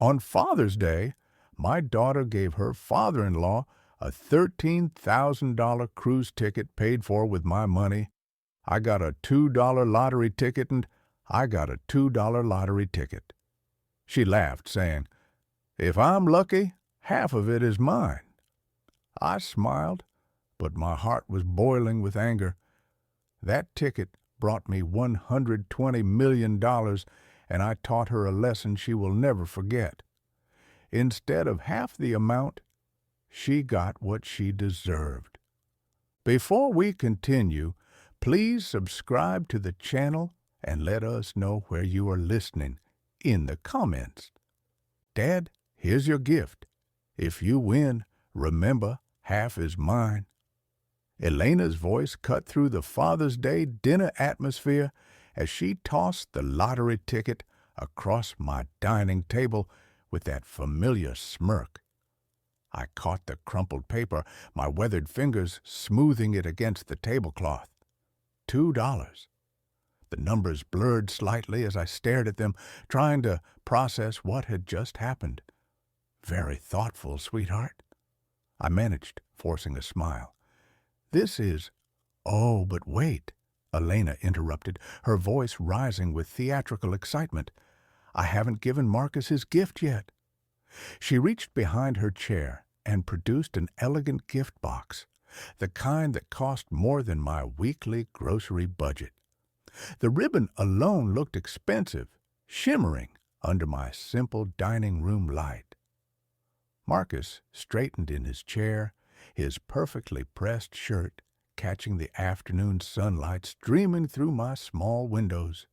On Father's Day, my daughter gave her father-in-law a $13,000 cruise ticket paid for with my money. I got a $2 lottery ticket, and I got a $2 lottery ticket. She laughed, saying, "If I'm lucky, half of it is mine." I smiled, but my heart was boiling with anger. That ticket brought me $120 million, and I taught her a lesson she will never forget. Instead of half the amount, she got what she deserved. Before we continue, please subscribe to the channel and let us know where you are listening in the comments. Dad, here's your gift. If you win, remember, half is mine. Elena's voice cut through the Father's Day dinner atmosphere as she tossed the lottery ticket across my dining table with that familiar smirk. I caught the crumpled paper, my weathered fingers smoothing it against the tablecloth. $2. The numbers blurred slightly as I stared at them, trying to process what had just happened. "Very thoughtful, sweetheart," I managed, forcing a smile. "This is—" "Oh, but wait," Elena interrupted, her voice rising with theatrical excitement. "I haven't given Marcus his gift yet." She reached behind her chair and produced an elegant gift box, the kind that cost more than my weekly grocery budget. The ribbon alone looked expensive, shimmering under my simple dining room light. Marcus straightened in his chair, his perfectly pressed shirt catching the afternoon sunlight streaming through my small windows.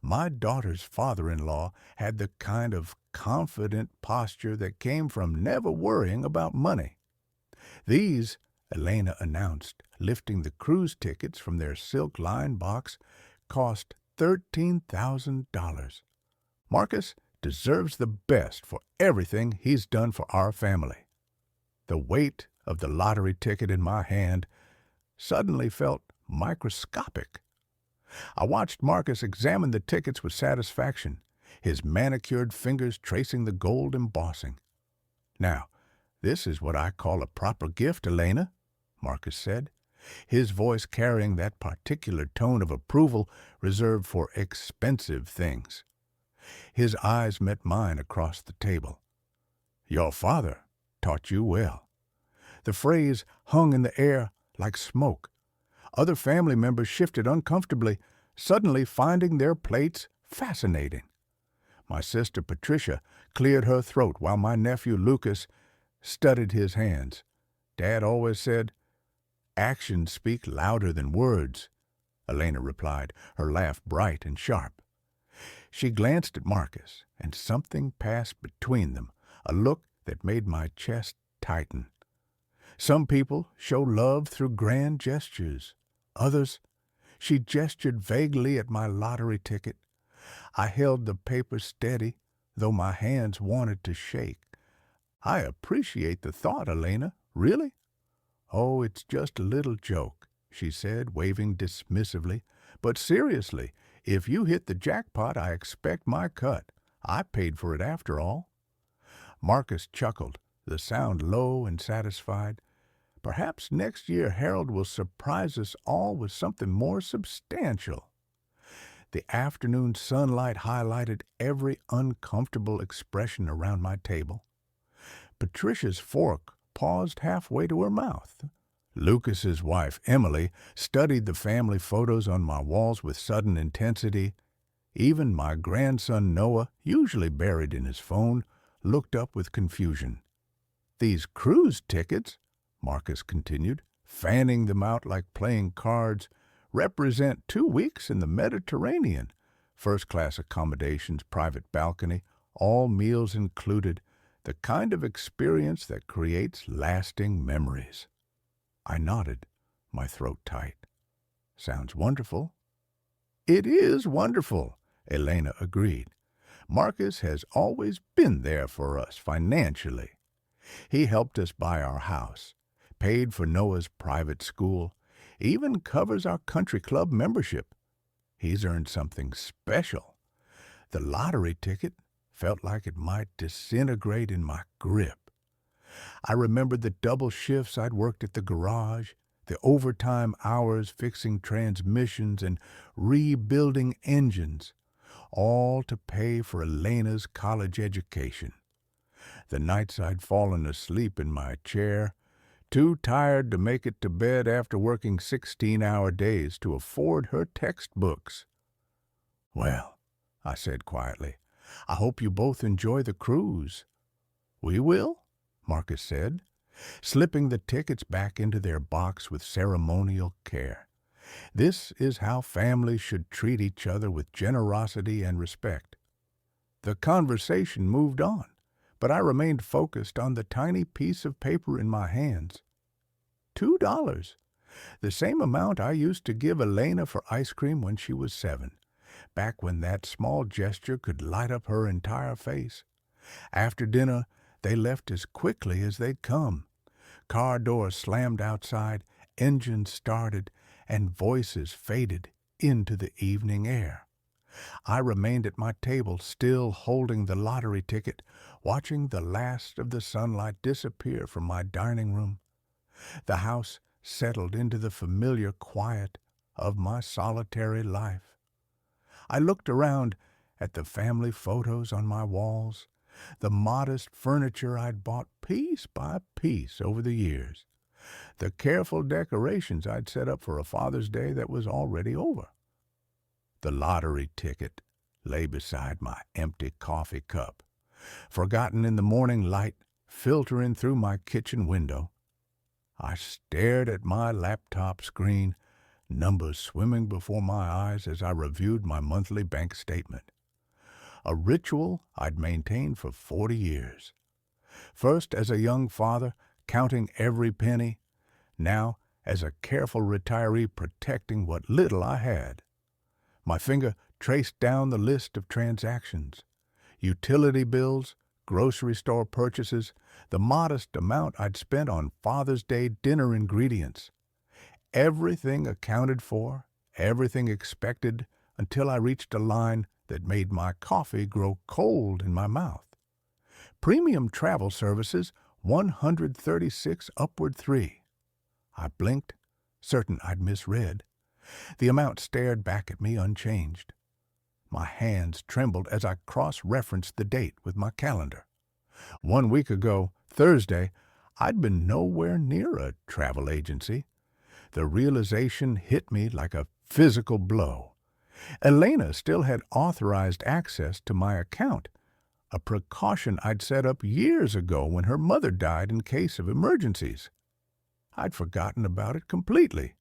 My daughter's father-in-law had the kind of confident posture that came from never worrying about money. "These," Elena announced, lifting the cruise tickets from their silk-lined box, "cost $13,000. Marcus deserves the best for everything he's done for our family." The weight of the lottery ticket in my hand suddenly felt microscopic. I watched Marcus examine the tickets with satisfaction, his manicured fingers tracing the gold embossing. "Now, this is what I call a proper gift, Elena," Marcus said, his voice carrying that particular tone of approval reserved for expensive things. His eyes met mine across the table. "Your father taught you well." The phrase hung in the air like smoke. Other family members shifted uncomfortably, suddenly finding their plates fascinating. My sister Patricia cleared her throat while my nephew Lucas studied his hands. "Dad always said, 'Actions speak louder than words,'" Elena replied, her laugh bright and sharp. She glanced at Marcus, and something passed between them, a look that made my chest tighten. Some people show love through grand gestures. Others, she gestured vaguely at my lottery ticket. I held the paper steady, though my hands wanted to shake. "I appreciate the thought, Elena. Really?" "Oh, it's just a little joke," she said, waving dismissively. "But seriously, if you hit the jackpot, I expect my cut. I paid for it after all." Marcus chuckled, the sound low and satisfied. "Perhaps next year Harold will surprise us all with something more substantial." The afternoon sunlight highlighted every uncomfortable expression around my table. Patricia's fork paused halfway to her mouth. Lucas's wife, Emily, studied the family photos on my walls with sudden intensity. Even my grandson Noah, usually buried in his phone, looked up with confusion. "These cruise tickets," Marcus continued, fanning them out like playing cards, "represent 2 weeks in the Mediterranean. First-class accommodations, private balcony, all meals included, the kind of experience that creates lasting memories." I nodded, my throat tight. "Sounds wonderful." "It is wonderful," Elena agreed. "Marcus has always been there for us financially. He helped us buy our house, paid for Noah's private school, even covers our country club membership. He's earned something special. The lottery ticket felt like it might disintegrate in my grip. I remembered the double shifts I'd worked at the garage, the overtime hours fixing transmissions and rebuilding engines, all to pay for Elena's college education. The nights I'd fallen asleep in my chair, too tired to make it to bed after working 16-hour days to afford her textbooks. "Well," I said quietly, "I hope you both enjoy the cruise." "We will," Marcus said, slipping the tickets back into their box with ceremonial care. This is how families should treat each other, with generosity and respect. The conversation moved on, but I remained focused on the tiny piece of paper in my hands. $2, the same amount I used to give Elena for ice cream when she was 7, back when that small gesture could light up her entire face. After dinner, they left as quickly as they'd come. Car doors slammed outside, engines started, and voices faded into the evening air. I remained at my table, still holding the lottery ticket, watching the last of the sunlight disappear from my dining room. The house settled into the familiar quiet of my solitary life. I looked around at the family photos on my walls, the modest furniture I'd bought piece by piece over the years, the careful decorations I'd set up for a Father's Day that was already over. The lottery ticket lay beside my empty coffee cup, forgotten in the morning light filtering through my kitchen window. I stared at my laptop screen, numbers swimming before my eyes as I reviewed my monthly bank statement. A ritual I'd maintained for 40 years. First as a young father, counting every penny, now as a careful retiree protecting what little I had. My finger traced down the list of transactions, utility bills, grocery store purchases, the modest amount I'd spent on Father's Day dinner ingredients. Everything accounted for, everything expected, until I reached a line that made my coffee grow cold in my mouth. Premium travel services, 136 upward 3. I blinked, certain I'd misread. The amount stared back at me unchanged. My hands trembled as I cross-referenced the date with my calendar. 1 week ago, Thursday, I'd been nowhere near a travel agency. The realization hit me like a physical blow. Elena still had authorized access to my account, a precaution I'd set up years ago when her mother died in case of emergencies. I'd forgotten about it completely.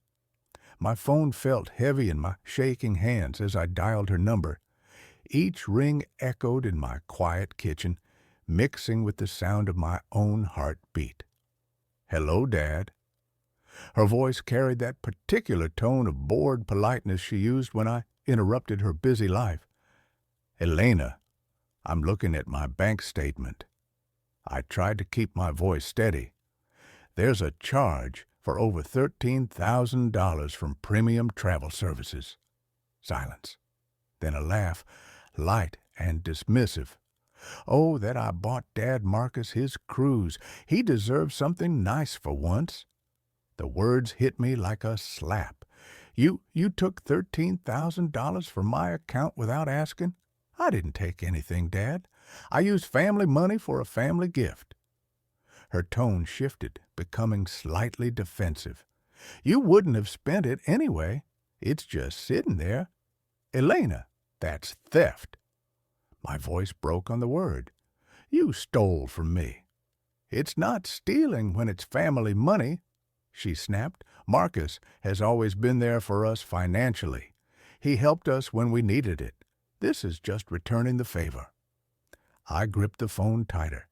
My phone felt heavy in my shaking hands as I dialed her number. Each ring echoed in my quiet kitchen, mixing with the sound of my own heartbeat. "Hello, Dad." Her voice carried that particular tone of bored politeness she used when I interrupted her busy life. "Elena, I'm looking at my bank statement." I tried to keep my voice steady. "There's a charge for over $13,000 from premium travel services." Silence. Then a laugh, light and dismissive. "Oh, that I bought Dad Marcus his cruise. He deserves something nice for once." The words hit me like a slap. You took $13,000 from my account without asking?" "I didn't take anything, Dad. I used family money for a family gift." Her tone shifted, becoming slightly defensive. "You wouldn't have spent it anyway. It's just sitting there. Elena, that's theft." My voice broke on the word. "You stole from me." "It's not stealing when it's family money," she snapped. "Marcus has always been there for us financially. He helped us when we needed it. This is just returning the favor." I gripped the phone tighter.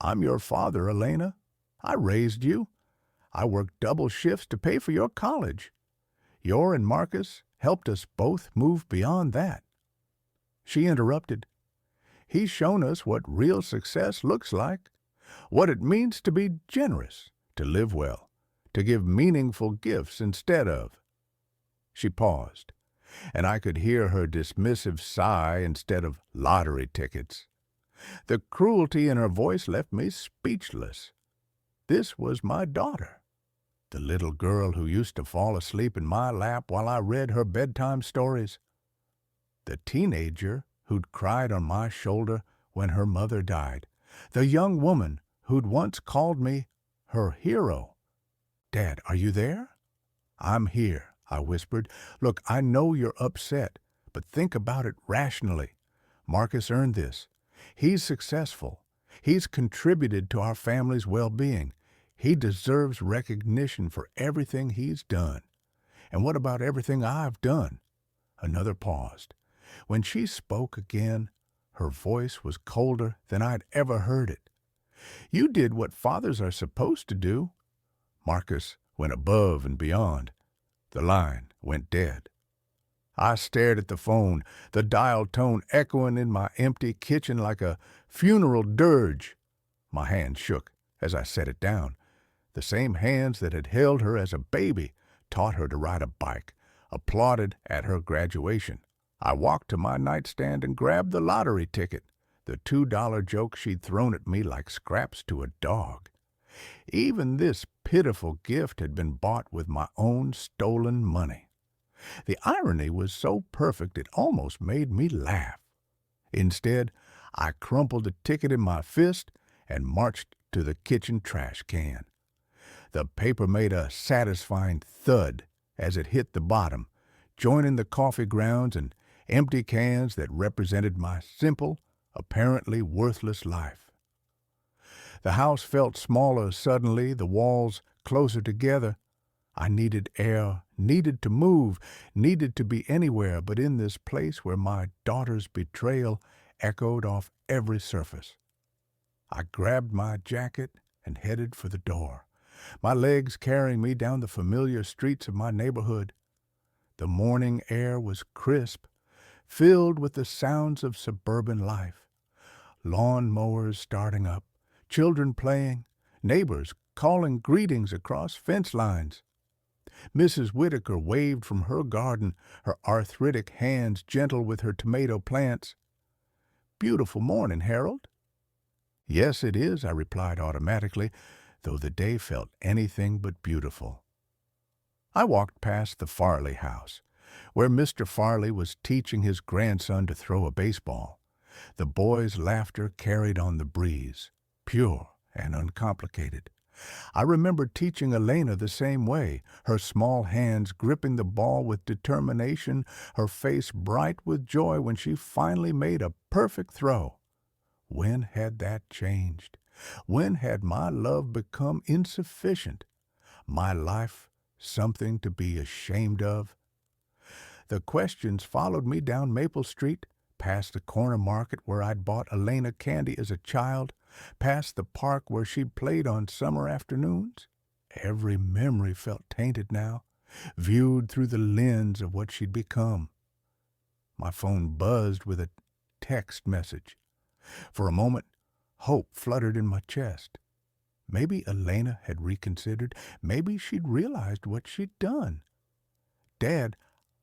"I'm your father, Elena. I raised you. I worked double shifts to pay for your college. Your and Marcus helped us both move beyond that." She interrupted. "He's shown us what real success looks like, what it means to be generous, to live well, to give meaningful gifts instead of." She paused. and I could hear her dismissive sigh instead of lottery tickets. The cruelty in her voice left me speechless. This was my daughter, the little girl who used to fall asleep in my lap while I read her bedtime stories, the teenager who'd cried on my shoulder when her mother died, the young woman who'd once called me her hero. "Dad, are you there?" "I'm here," I whispered. "Look, I know you're upset, but think about it rationally. Marcus earned this. He's successful. He's contributed to our family's well-being. He deserves recognition for everything he's done. And what about everything I've done?" Another paused. When she spoke again, her voice was colder than I'd ever heard it. "You did what fathers are supposed to do." Marcus went above and beyond. The line went dead. I stared at the phone, the dial tone echoing in my empty kitchen like a funeral dirge. My hand shook as I set it down. The same hands that had held her as a baby, taught her to ride a bike, applauded at her graduation. I walked to my nightstand and grabbed the lottery ticket, the $2 joke she'd thrown at me like scraps to a dog. Even this pitiful gift had been bought with my own stolen money. The irony was so perfect it almost made me laugh. Instead, I crumpled the ticket in my fist and marched to the kitchen trash can. The paper made a satisfying thud as it hit the bottom, joining the coffee grounds and empty cans that represented my simple, apparently worthless life. The house felt smaller suddenly, the walls closer together. I needed air, needed to move, needed to be anywhere but in this place where my daughter's betrayal echoed off every surface. I grabbed my jacket and headed for the door, my legs carrying me down the familiar streets of my neighborhood. The morning air was crisp, filled with the sounds of suburban life. Lawn mowers starting up, children playing, neighbors calling greetings across fence lines. Mrs. Whitaker waved from her garden, her arthritic hands gentle with her tomato plants. "Beautiful morning, Harold." "Yes, it is," I replied automatically, though the day felt anything but beautiful. I walked past the Farley house, where Mr. Farley was teaching his grandson to throw a baseball. The boy's laughter carried on the breeze, pure and uncomplicated. I remember teaching Elena the same way, her small hands gripping the ball with determination, her face bright with joy when she finally made a perfect throw. When had that changed? When had my love become insufficient? My life something to be ashamed of? The questions followed me down Maple Street, past the corner market where I'd bought Elena candy as a child, past the park where she'd played on summer afternoons. Every memory felt tainted now, viewed through the lens of what she'd become. My phone buzzed with a text message. For a moment, hope fluttered in my chest. Maybe Elena had reconsidered. Maybe she'd realized what she'd done. "Dad,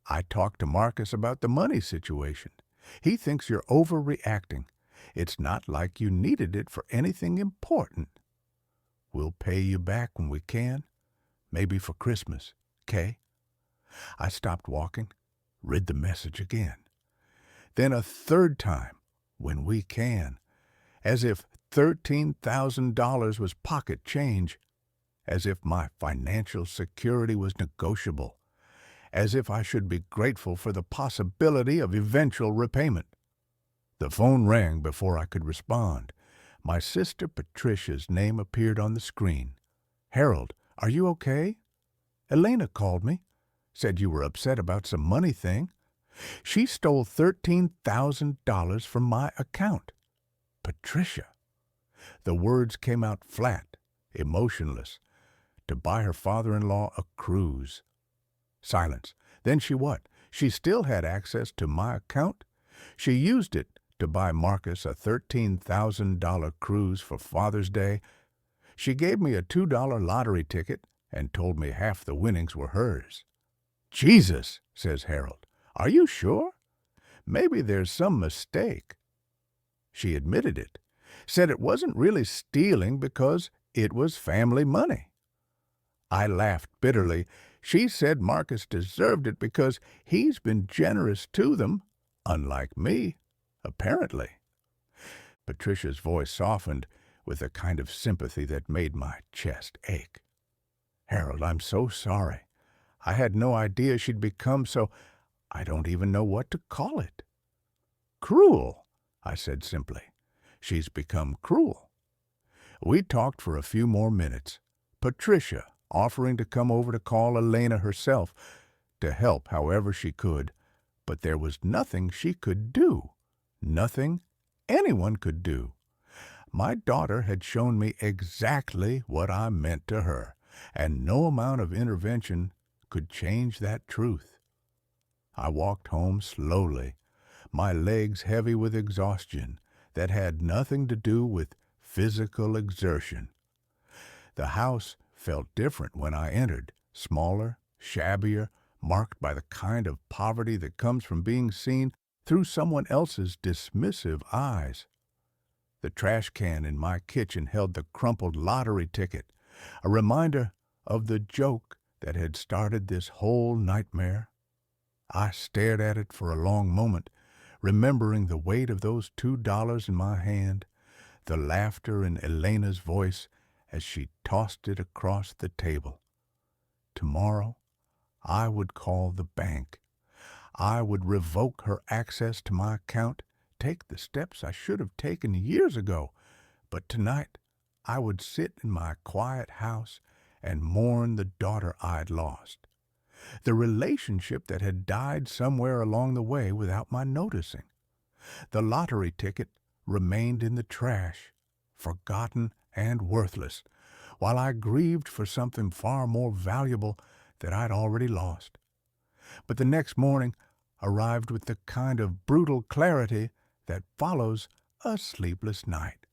I talked to Marcus about the money situation. He thinks you're overreacting. It's not like you needed it for anything important. We'll pay you back when we can. Maybe for Christmas, 'kay?" I stopped walking, read the message again. Then a third time, "when we can," as if $13,000 was pocket change, as if my financial security was negotiable, as if I should be grateful for the possibility of eventual repayment. The phone rang before I could respond. My sister Patricia's name appeared on the screen. "Harold, are you okay? Elena called me, said you were upset about some money thing. She stole $13,000 from my account." Patricia. The words came out flat, emotionless. To buy her father-in-law a cruise. Silence. Then she what? She still had access to my account? She used it to buy Marcus a $13,000 cruise for Father's Day. She gave me a $2 lottery ticket and told me half the winnings were hers. "Jesus," says Harold. "Are you sure? Maybe there's some mistake." She admitted it, said it wasn't really stealing because it was family money. I laughed bitterly. She said Marcus deserved it because he's been generous to them, unlike me, apparently. Patricia's voice softened with a kind of sympathy that made my chest ache. "Harold, I'm so sorry. I had no idea she'd become so, I don't even know what to call it." "Cruel," I said simply. "She's become cruel." We talked for a few more minutes, Patricia offering to come over to call Elena herself, to help however she could, but there was nothing she could do, nothing anyone could do. My daughter had shown me exactly what I meant to her, and no amount of intervention could change that truth. I walked home slowly, my legs heavy with exhaustion that had nothing to do with physical exertion. The house felt different when I entered, smaller, shabbier, marked by the kind of poverty that comes from being seen through someone else's dismissive eyes. The trash can in my kitchen held the crumpled lottery ticket, a reminder of the joke that had started this whole nightmare. I stared at it for a long moment, remembering the weight of those $2 in my hand, the laughter in Elena's voice as she tossed it across the table. Tomorrow, I would call the bank. I would revoke her access to my account, take the steps I should have taken years ago. But tonight, I would sit in my quiet house and mourn the daughter I'd lost, the relationship that had died somewhere along the way without my noticing. The lottery ticket remained in the trash, forgotten and worthless, while I grieved for something far more valuable that I'd already lost. But the next morning arrived with the kind of brutal clarity that follows a sleepless night.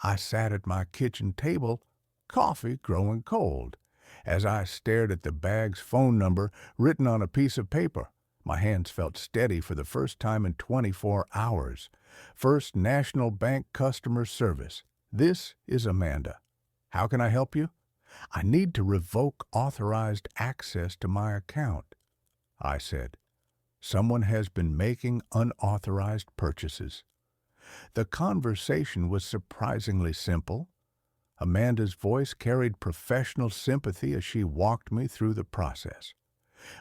I sat at my kitchen table, coffee growing cold, as I stared at the bag's phone number written on a piece of paper. My hands felt steady for the first time in 24 hours. First National Bank Customer Service. This is Amanda. How can I help you? I need to revoke authorized access to my account, I said. Someone has been making unauthorized purchases. The conversation was surprisingly simple. Amanda's voice carried professional sympathy as she walked me through the process.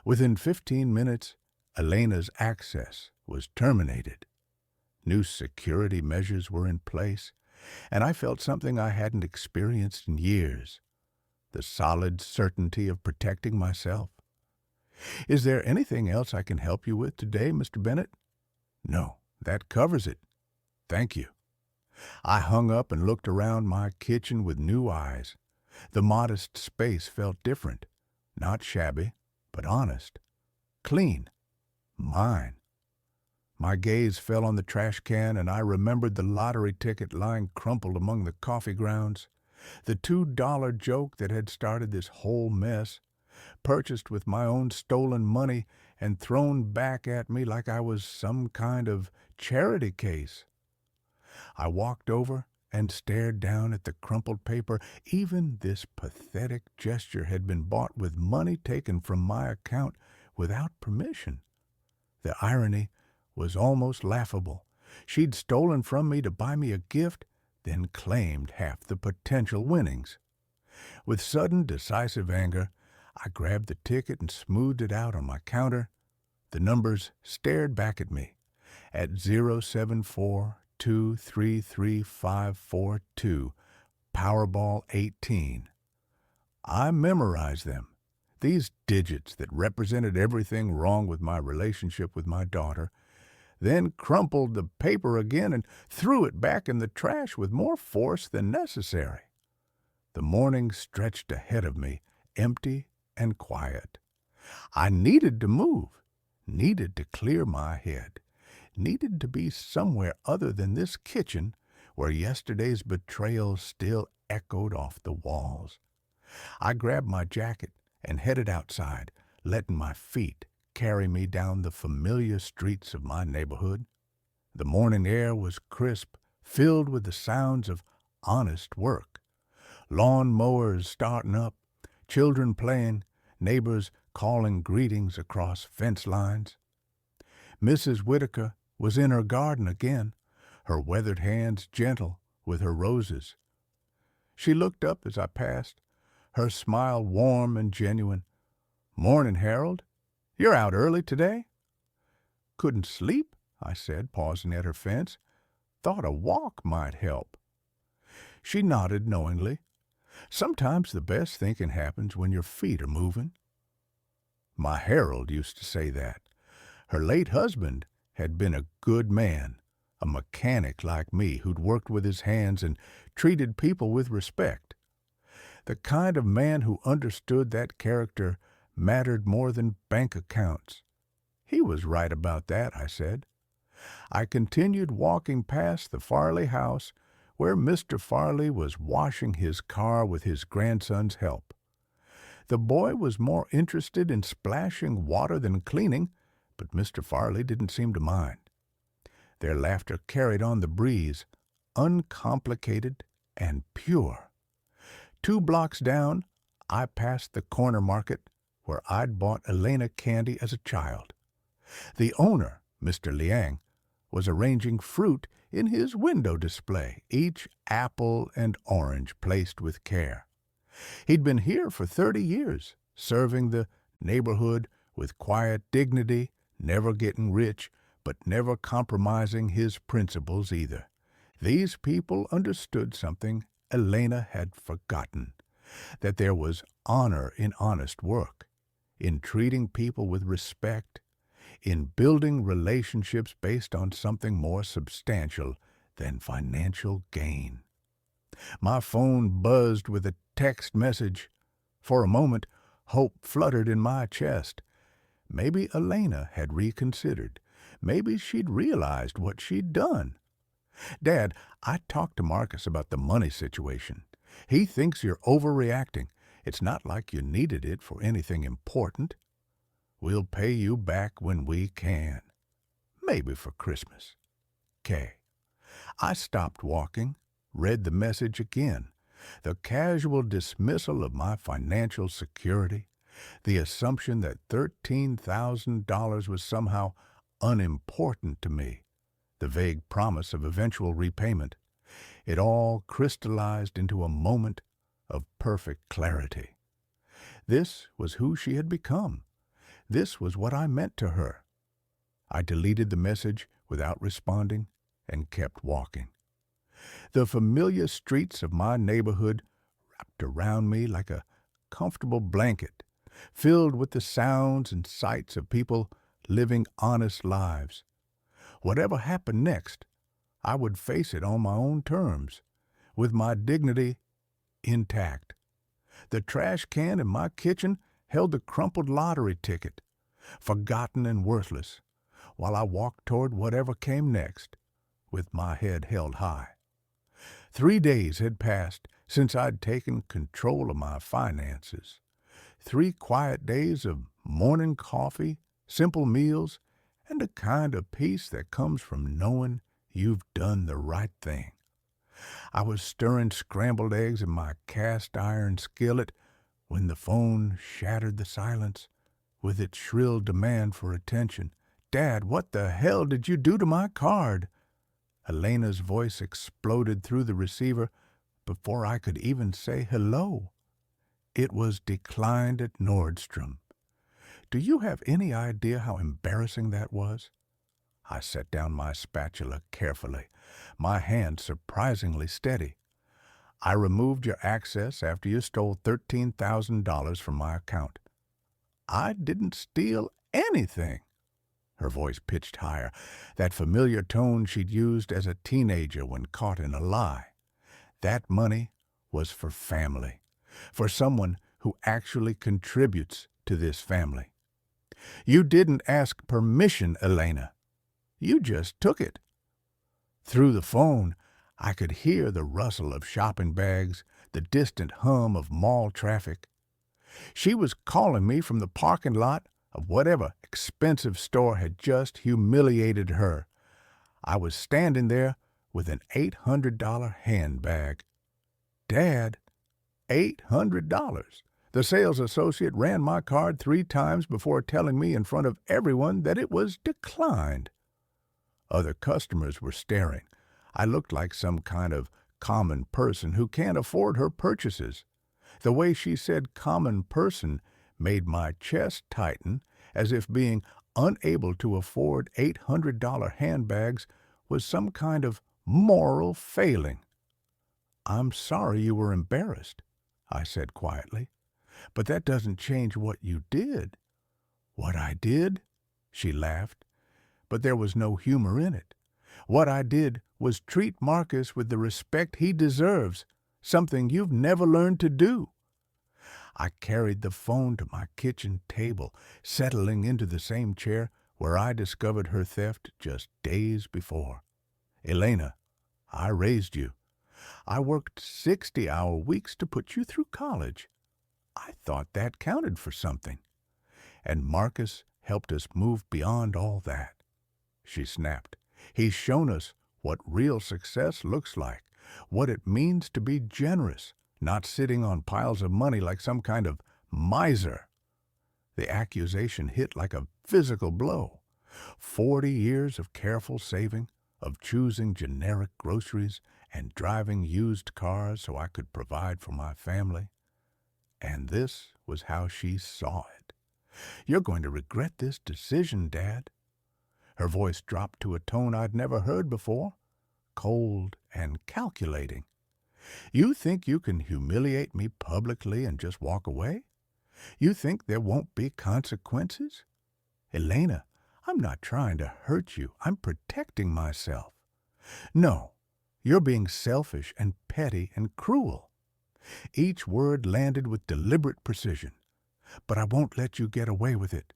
Within 15 minutes, Elena's access was terminated. New security measures were in place, and I felt something I hadn't experienced in years, the solid certainty of protecting myself. "Is there anything else I can help you with today, Mr. Bennett?" "No, that covers it. Thank you." I hung up and looked around my kitchen with new eyes. The modest space felt different, not shabby, but honest, clean, mine. My gaze fell on the trash can, and I remembered the lottery ticket lying crumpled among the coffee grounds, the $2 joke that had started this whole mess, purchased with my own stolen money and thrown back at me like I was some kind of charity case. I walked over and stared down at the crumpled paper. Even this pathetic gesture had been bought with money taken from my account without permission. The irony was almost laughable. She'd stolen from me to buy me a gift, then claimed half the potential winnings. With sudden, decisive anger, I grabbed the ticket and smoothed it out on my counter. The numbers stared back at me at 074233542, Powerball 18. I memorized them, these digits that represented everything wrong with my relationship with my daughter, then crumpled the paper again and threw it back in the trash with more force than necessary. The morning stretched ahead of me, empty and quiet. I needed to move, needed to clear my head, needed to be somewhere other than this kitchen where yesterday's betrayal still echoed off the walls. I grabbed my jacket and headed outside, letting my feet carry me down the familiar streets of my neighborhood. The morning air was crisp, filled with the sounds of honest work. Lawn mowers starting up, children playing, neighbors calling greetings across fence lines. Mrs. Whitaker was in her garden again, her weathered hands gentle with her roses. She looked up as I passed, her smile warm and genuine. "Morning, Harold. You're out early today?" "Couldn't sleep," I said, pausing at her fence. "Thought a walk might help." She nodded knowingly. Sometimes the best thinking happens when your feet are moving. My Harold used to say that. Her late husband had been a good man, a mechanic like me who'd worked with his hands and treated people with respect. The kind of man who understood that character mattered more than bank accounts. He was right about that, I said. I continued walking past the Farley house, where Mr. Farley was washing his car with his grandson's help. The boy was more interested in splashing water than cleaning, but Mr. Farley didn't seem to mind. Their laughter carried on the breeze, uncomplicated and pure. 2 blocks down, I passed the corner market where I'd bought Elena candy as a child. The owner, Mr. Liang, was arranging fruit in his window display, each apple and orange placed with care. He'd been here for 30 years, serving the neighborhood with quiet dignity, never getting rich, but never compromising his principles either. These people understood something Elena had forgotten, that there was honor in honest work, in treating people with respect, in building relationships based on something more substantial than financial gain. My phone buzzed with a text message. For a moment, hope fluttered in my chest. Maybe Elena had reconsidered. Maybe she'd realized what she'd done. "Dad, I talked to Marcus about the money situation. He thinks you're overreacting. It's not like you needed it for anything important. We'll pay you back when we can. Maybe for Christmas. K." I stopped walking, read the message again. The casual dismissal of my financial security, the assumption that $13,000 was somehow unimportant to me, the vague promise of eventual repayment. It all crystallized into a moment of perfect clarity. This was who she had become. This was what I meant to her. I deleted the message without responding and kept walking. The familiar streets of my neighborhood wrapped around me like a comfortable blanket, filled with the sounds and sights of people living honest lives. Whatever happened next, I would face it on my own terms, with my dignity intact. The trash can in my kitchen held the crumpled lottery ticket, forgotten and worthless, while I walked toward whatever came next, with my head held high. 3 days had passed since I'd taken control of my finances. 3 quiet days of morning coffee, simple meals, and a kind of peace that comes from knowing you've done the right thing. I was stirring scrambled eggs in my cast-iron skillet when the phone shattered the silence with its shrill demand for attention. "Dad, what the hell did you do to my card?" Elena's voice exploded through the receiver before I could even say hello. It was declined at Nordstrom. Do you have any idea how embarrassing that was? I set down my spatula carefully, my hand surprisingly steady. "I removed your access after you stole $13,000 from my account." "I didn't steal anything." Her voice pitched higher, that familiar tone she'd used as a teenager when caught in a lie. That money was for family, for someone who actually contributes to this family. "You didn't ask permission, Elena. You just took it." Through the phone, I could hear the rustle of shopping bags, the distant hum of mall traffic. She was calling me from the parking lot of whatever expensive store had just humiliated her. I was standing there with an $800 handbag. Dad, $800. The sales associate ran my card 3 times before telling me in front of everyone that it was declined. Other customers were staring. I looked like some kind of common person who can't afford her purchases. The way she said common person made my chest tighten, as if being unable to afford $800 handbags was some kind of moral failing. "I'm sorry you were embarrassed," I said quietly, "but that doesn't change what you did." "What I did?" She laughed, but there was no humor in it. "What I did was treat Marcus with the respect he deserves, something you've never learned to do." I carried the phone to my kitchen table, settling into the same chair where I discovered her theft just days before. "Elena, I raised you. I worked 60-hour weeks to put you through college. I thought that counted for something. And Marcus helped us move beyond all that." She snapped. "He's shown us what real success looks like, what it means to be generous, not sitting on piles of money like some kind of miser." The accusation hit like a physical blow. 40 years of careful saving, of choosing generic groceries and driving used cars so I could provide for my family. And this was how she saw it. "You're going to regret this decision, Dad." Her voice dropped to a tone I'd never heard before, cold and calculating. "You think you can humiliate me publicly and just walk away? You think there won't be consequences? Elena, I'm not trying to hurt you. I'm protecting myself." "No, you're being selfish and petty and cruel." Each word landed with deliberate precision. "But I won't let you get away with it.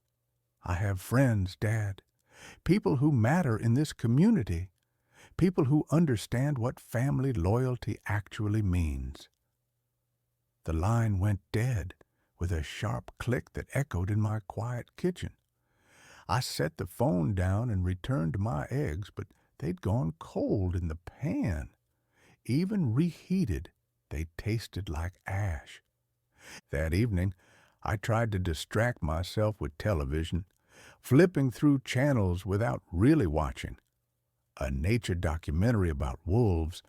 I have friends, Dad, people who matter in this community, people who understand what family loyalty actually means." The line went dead with a sharp click that echoed in my quiet kitchen. I set the phone down and returned to my eggs, but they'd gone cold in the pan. Even reheated, they tasted like ash. That evening, I tried to distract myself with television, flipping through channels without really watching. A nature documentary about wolves,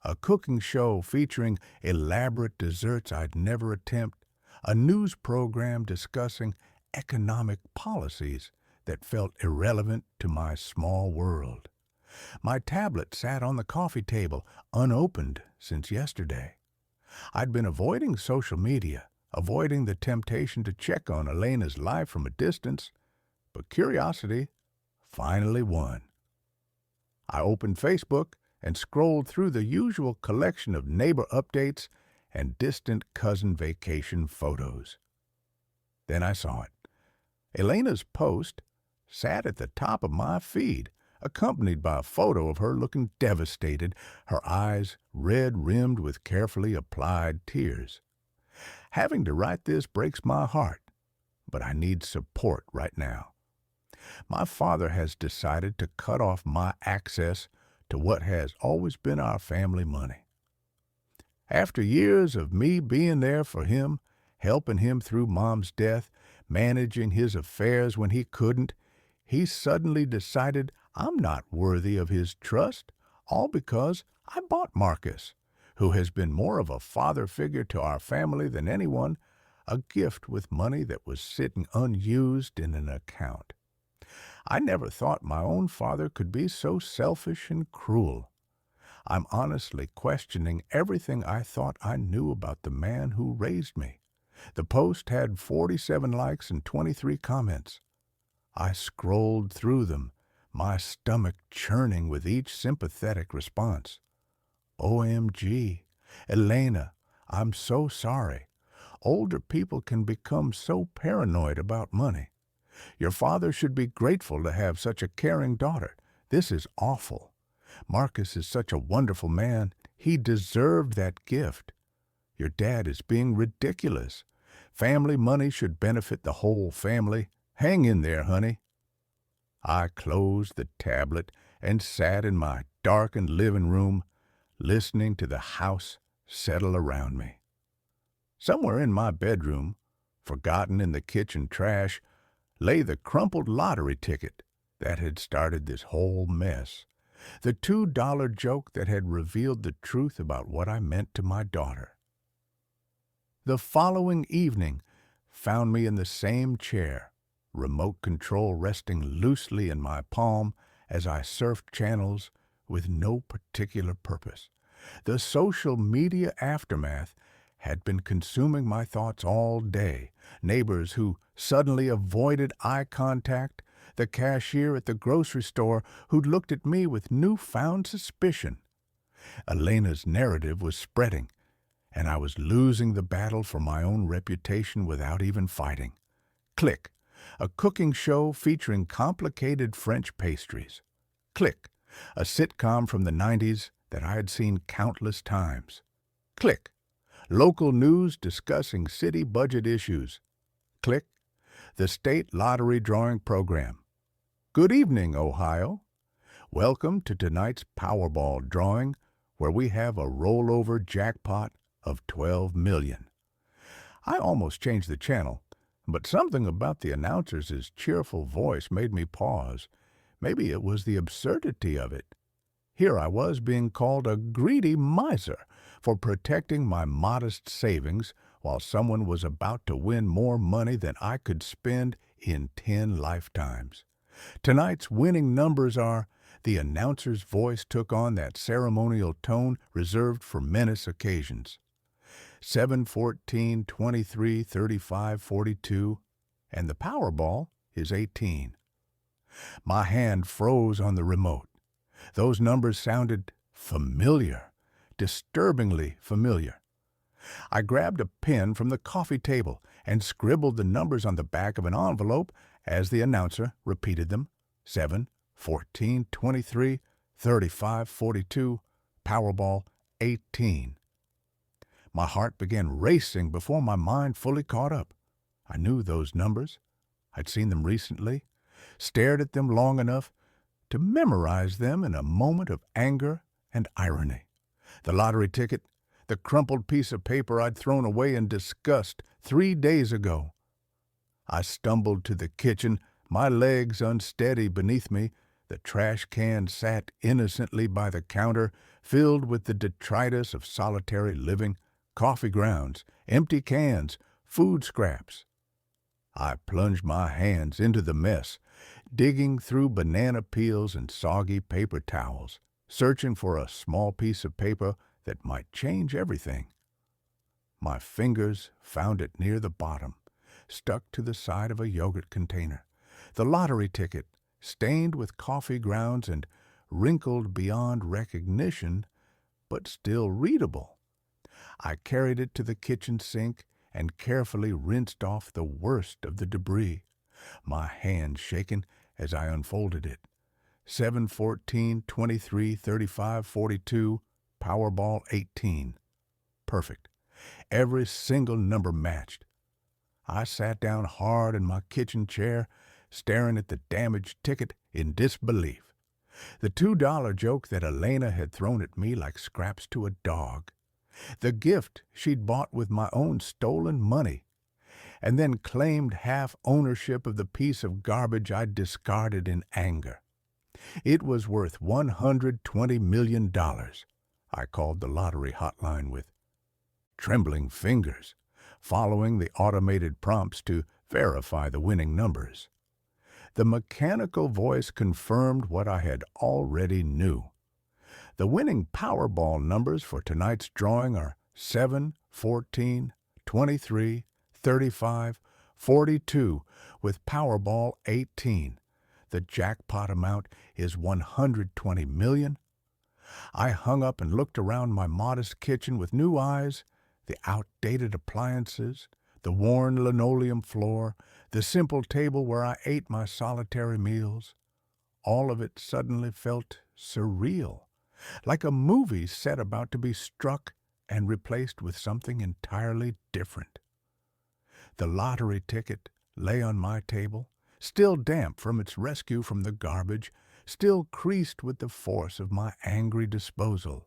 a cooking show featuring elaborate desserts I'd never attempt, a news program discussing economic policies that felt irrelevant to my small world. My tablet sat on the coffee table, unopened since yesterday. I'd been avoiding social media, avoiding the temptation to check on Elena's life from a distance, but curiosity finally won. I opened Facebook and scrolled through the usual collection of neighbor updates and distant cousin vacation photos. Then I saw it. Elena's post sat at the top of my feed, accompanied by a photo of her looking devastated, her eyes red-rimmed with carefully applied tears. Having to write this breaks my heart, but I need support right now. My father has decided to cut off my access to what has always been our family money. After years of me being there for him, helping him through Mom's death, managing his affairs when he couldn't, he suddenly decided I'm not worthy of his trust, all because I bought Marcus, who has been more of a father figure to our family than anyone, a gift with money that was sitting unused in an account. I never thought my own father could be so selfish and cruel. I'm honestly questioning everything I thought I knew about the man who raised me. The post had 47 likes and 23 comments. I scrolled through them, my stomach churning with each sympathetic response. "OMG, Elena, I'm so sorry. Older people can become so paranoid about money. Your father should be grateful to have such a caring daughter. This is awful. Marcus is such a wonderful man. He deserved that gift. Your dad is being ridiculous. Family money should benefit the whole family. Hang in there, honey." I closed the tablet and sat in my darkened living room, listening to the house settle around me. Somewhere in my bedroom, forgotten in the kitchen trash, lay the crumpled lottery ticket that had started this whole mess, the $2 joke that had revealed the truth about what I meant to my daughter. The following evening found me in the same chair, remote control resting loosely in my palm as I surfed channels with no particular purpose. The social media aftermath had been consuming my thoughts all day. Neighbors who suddenly avoided eye contact, the cashier at the grocery store who'd looked at me with newfound suspicion. Elena's narrative was spreading, and I was losing the battle for my own reputation without even fighting. Click, a cooking show featuring complicated French pastries. Click, a sitcom from the 90s that I had seen countless times. Click, local news discussing city budget issues. Click, the state lottery drawing program. Good evening, Ohio. Welcome to tonight's Powerball drawing, where we have a rollover jackpot of $12 million. I almost changed the channel, but something about the announcer's cheerful voice made me pause. Maybe it was the absurdity of it. Here I was being called a greedy miser for protecting my modest savings while someone was about to win more money than I could spend in 10 lifetimes. Tonight's winning numbers are, the announcer's voice took on that ceremonial tone reserved for menace occasions. 7, 14, 23, 35, 42, and the Powerball is 18. My hand froze on the remote. Those numbers sounded familiar, disturbingly familiar. I grabbed a pen from the coffee table and scribbled the numbers on the back of an envelope as the announcer repeated them. 7, 14, 23, 35, 42, Powerball 18. My heart began racing before my mind fully caught up. I knew those numbers. I'd seen them recently, stared at them long enough to memorize them in a moment of anger and irony. The lottery ticket, the crumpled piece of paper I'd thrown away in disgust 3 days ago. I stumbled to the kitchen, my legs unsteady beneath me. The trash can sat innocently by the counter, filled with the detritus of solitary living, coffee grounds, empty cans, food scraps. I plunged my hands into the mess, digging through banana peels and soggy paper towels, searching for a small piece of paper that might change everything. My fingers found it near the bottom, stuck to the side of a yogurt container. The lottery ticket, stained with coffee grounds and wrinkled beyond recognition, but still readable. I carried it to the kitchen sink and carefully rinsed off the worst of the debris, my hand shaken as I unfolded it. 7, 14, 23, 35, 42, Powerball 18. Perfect. Every single number matched. I sat down hard in my kitchen chair, staring at the damaged ticket in disbelief. The $2 joke that Elena had thrown at me like scraps to a dog. The gift she'd bought with my own stolen money, and then claimed half ownership of the piece of garbage I'd discarded in anger. It was worth $120 million. I called the lottery hotline with trembling fingers, following the automated prompts to verify the winning numbers. The mechanical voice confirmed what I had already knew. The winning Powerball numbers for tonight's drawing are 7, 14, 23, 35, 42, with Powerball 18. The jackpot amount is $120 million. I hung up and looked around my modest kitchen with new eyes. The outdated appliances, the worn linoleum floor, the simple table where I ate my solitary meals. All of it suddenly felt surreal, like a movie set about to be struck and replaced with something entirely different. The lottery ticket lay on my table, still damp from its rescue from the garbage, still creased with the force of my angry disposal.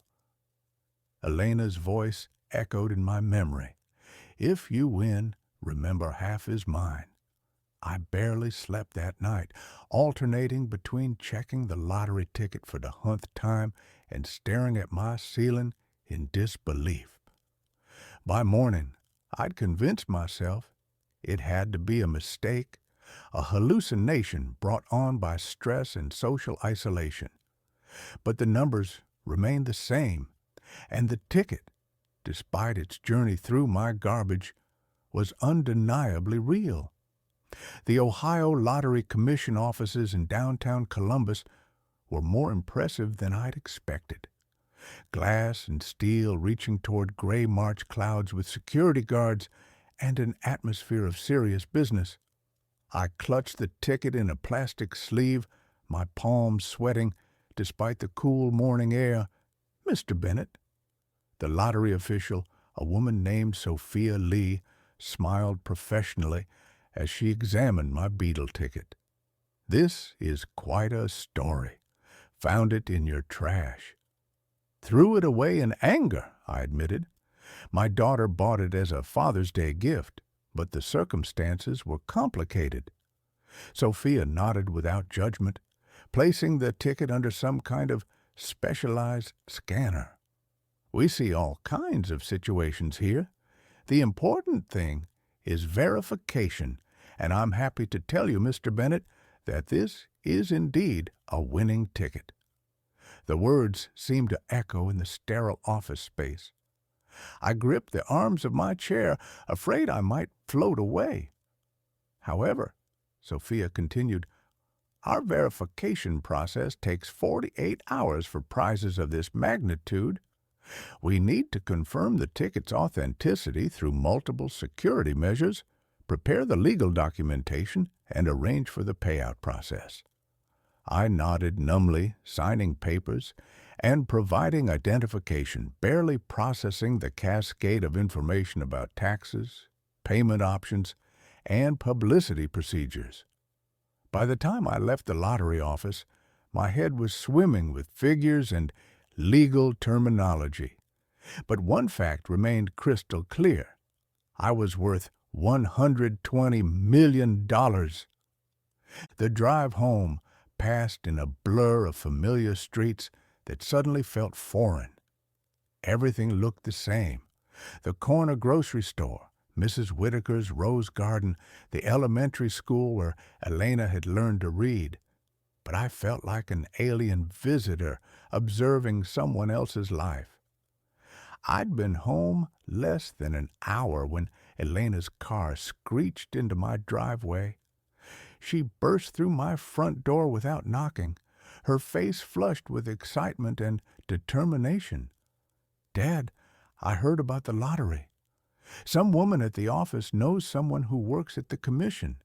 Elena's voice echoed in my memory. If you win, remember half is mine. I barely slept that night, alternating between checking the lottery ticket for the 100th time and staring at my ceiling in disbelief. By morning, I'd convinced myself it had to be a mistake, a hallucination brought on by stress and social isolation. But the numbers remained the same, and the ticket, despite its journey through my garbage, was undeniably real. The Ohio Lottery Commission offices in downtown Columbus were more impressive than I'd expected. Glass and steel reaching toward gray March clouds with security guards and an atmosphere of serious business. I clutched the ticket in a plastic sleeve, my palms sweating despite the cool morning air. "Mr. Bennett." The lottery official, a woman named Sophia Lee, smiled professionally as she examined my beetle ticket. "This is quite a story. Found it in your trash." "Threw it away in anger," I admitted. "My daughter bought it as a Father's Day gift, but the circumstances were complicated." Sophia nodded without judgment, placing the ticket under some kind of specialized scanner. "We see all kinds of situations here. The important thing is verification, and I'm happy to tell you, Mr. Bennett, that this is indeed a winning ticket." The words seemed to echo in the sterile office space. I gripped the arms of my chair, afraid I might float away. "However," Sophia continued, "our verification process takes 48 hours for prizes of this magnitude. We need to confirm the ticket's authenticity through multiple security measures, prepare the legal documentation, and arrange for the payout process." I nodded numbly, signing papers and providing identification, barely processing the cascade of information about taxes, payment options, and publicity procedures. By the time I left the lottery office, my head was swimming with figures and legal terminology. But one fact remained crystal clear. I was worth $120 million. The drive home passed in a blur of familiar streets that suddenly felt foreign. Everything looked the same. The corner grocery store, Mrs. Whitaker's rose garden, the elementary school where Elena had learned to read. But I felt like an alien visitor observing someone else's life. I'd been home less than an hour when Elena's car screeched into my driveway. She burst through my front door without knocking, her face flushed with excitement and determination. "Dad, I heard about the lottery. Some woman at the office knows someone who works at the commission.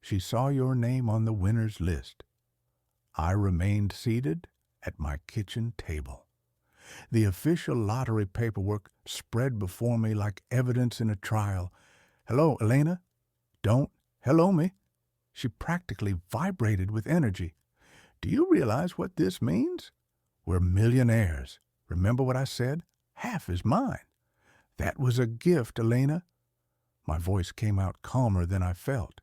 She saw your name on the winner's list." I remained seated at my kitchen table. The official lottery paperwork spread before me like evidence in a trial. "Hello, Elena? Don't hello me." She practically vibrated with energy. "Do you realize what this means? We're millionaires. Remember what I said? Half is mine. That was a gift, Elena." My voice came out calmer than I felt.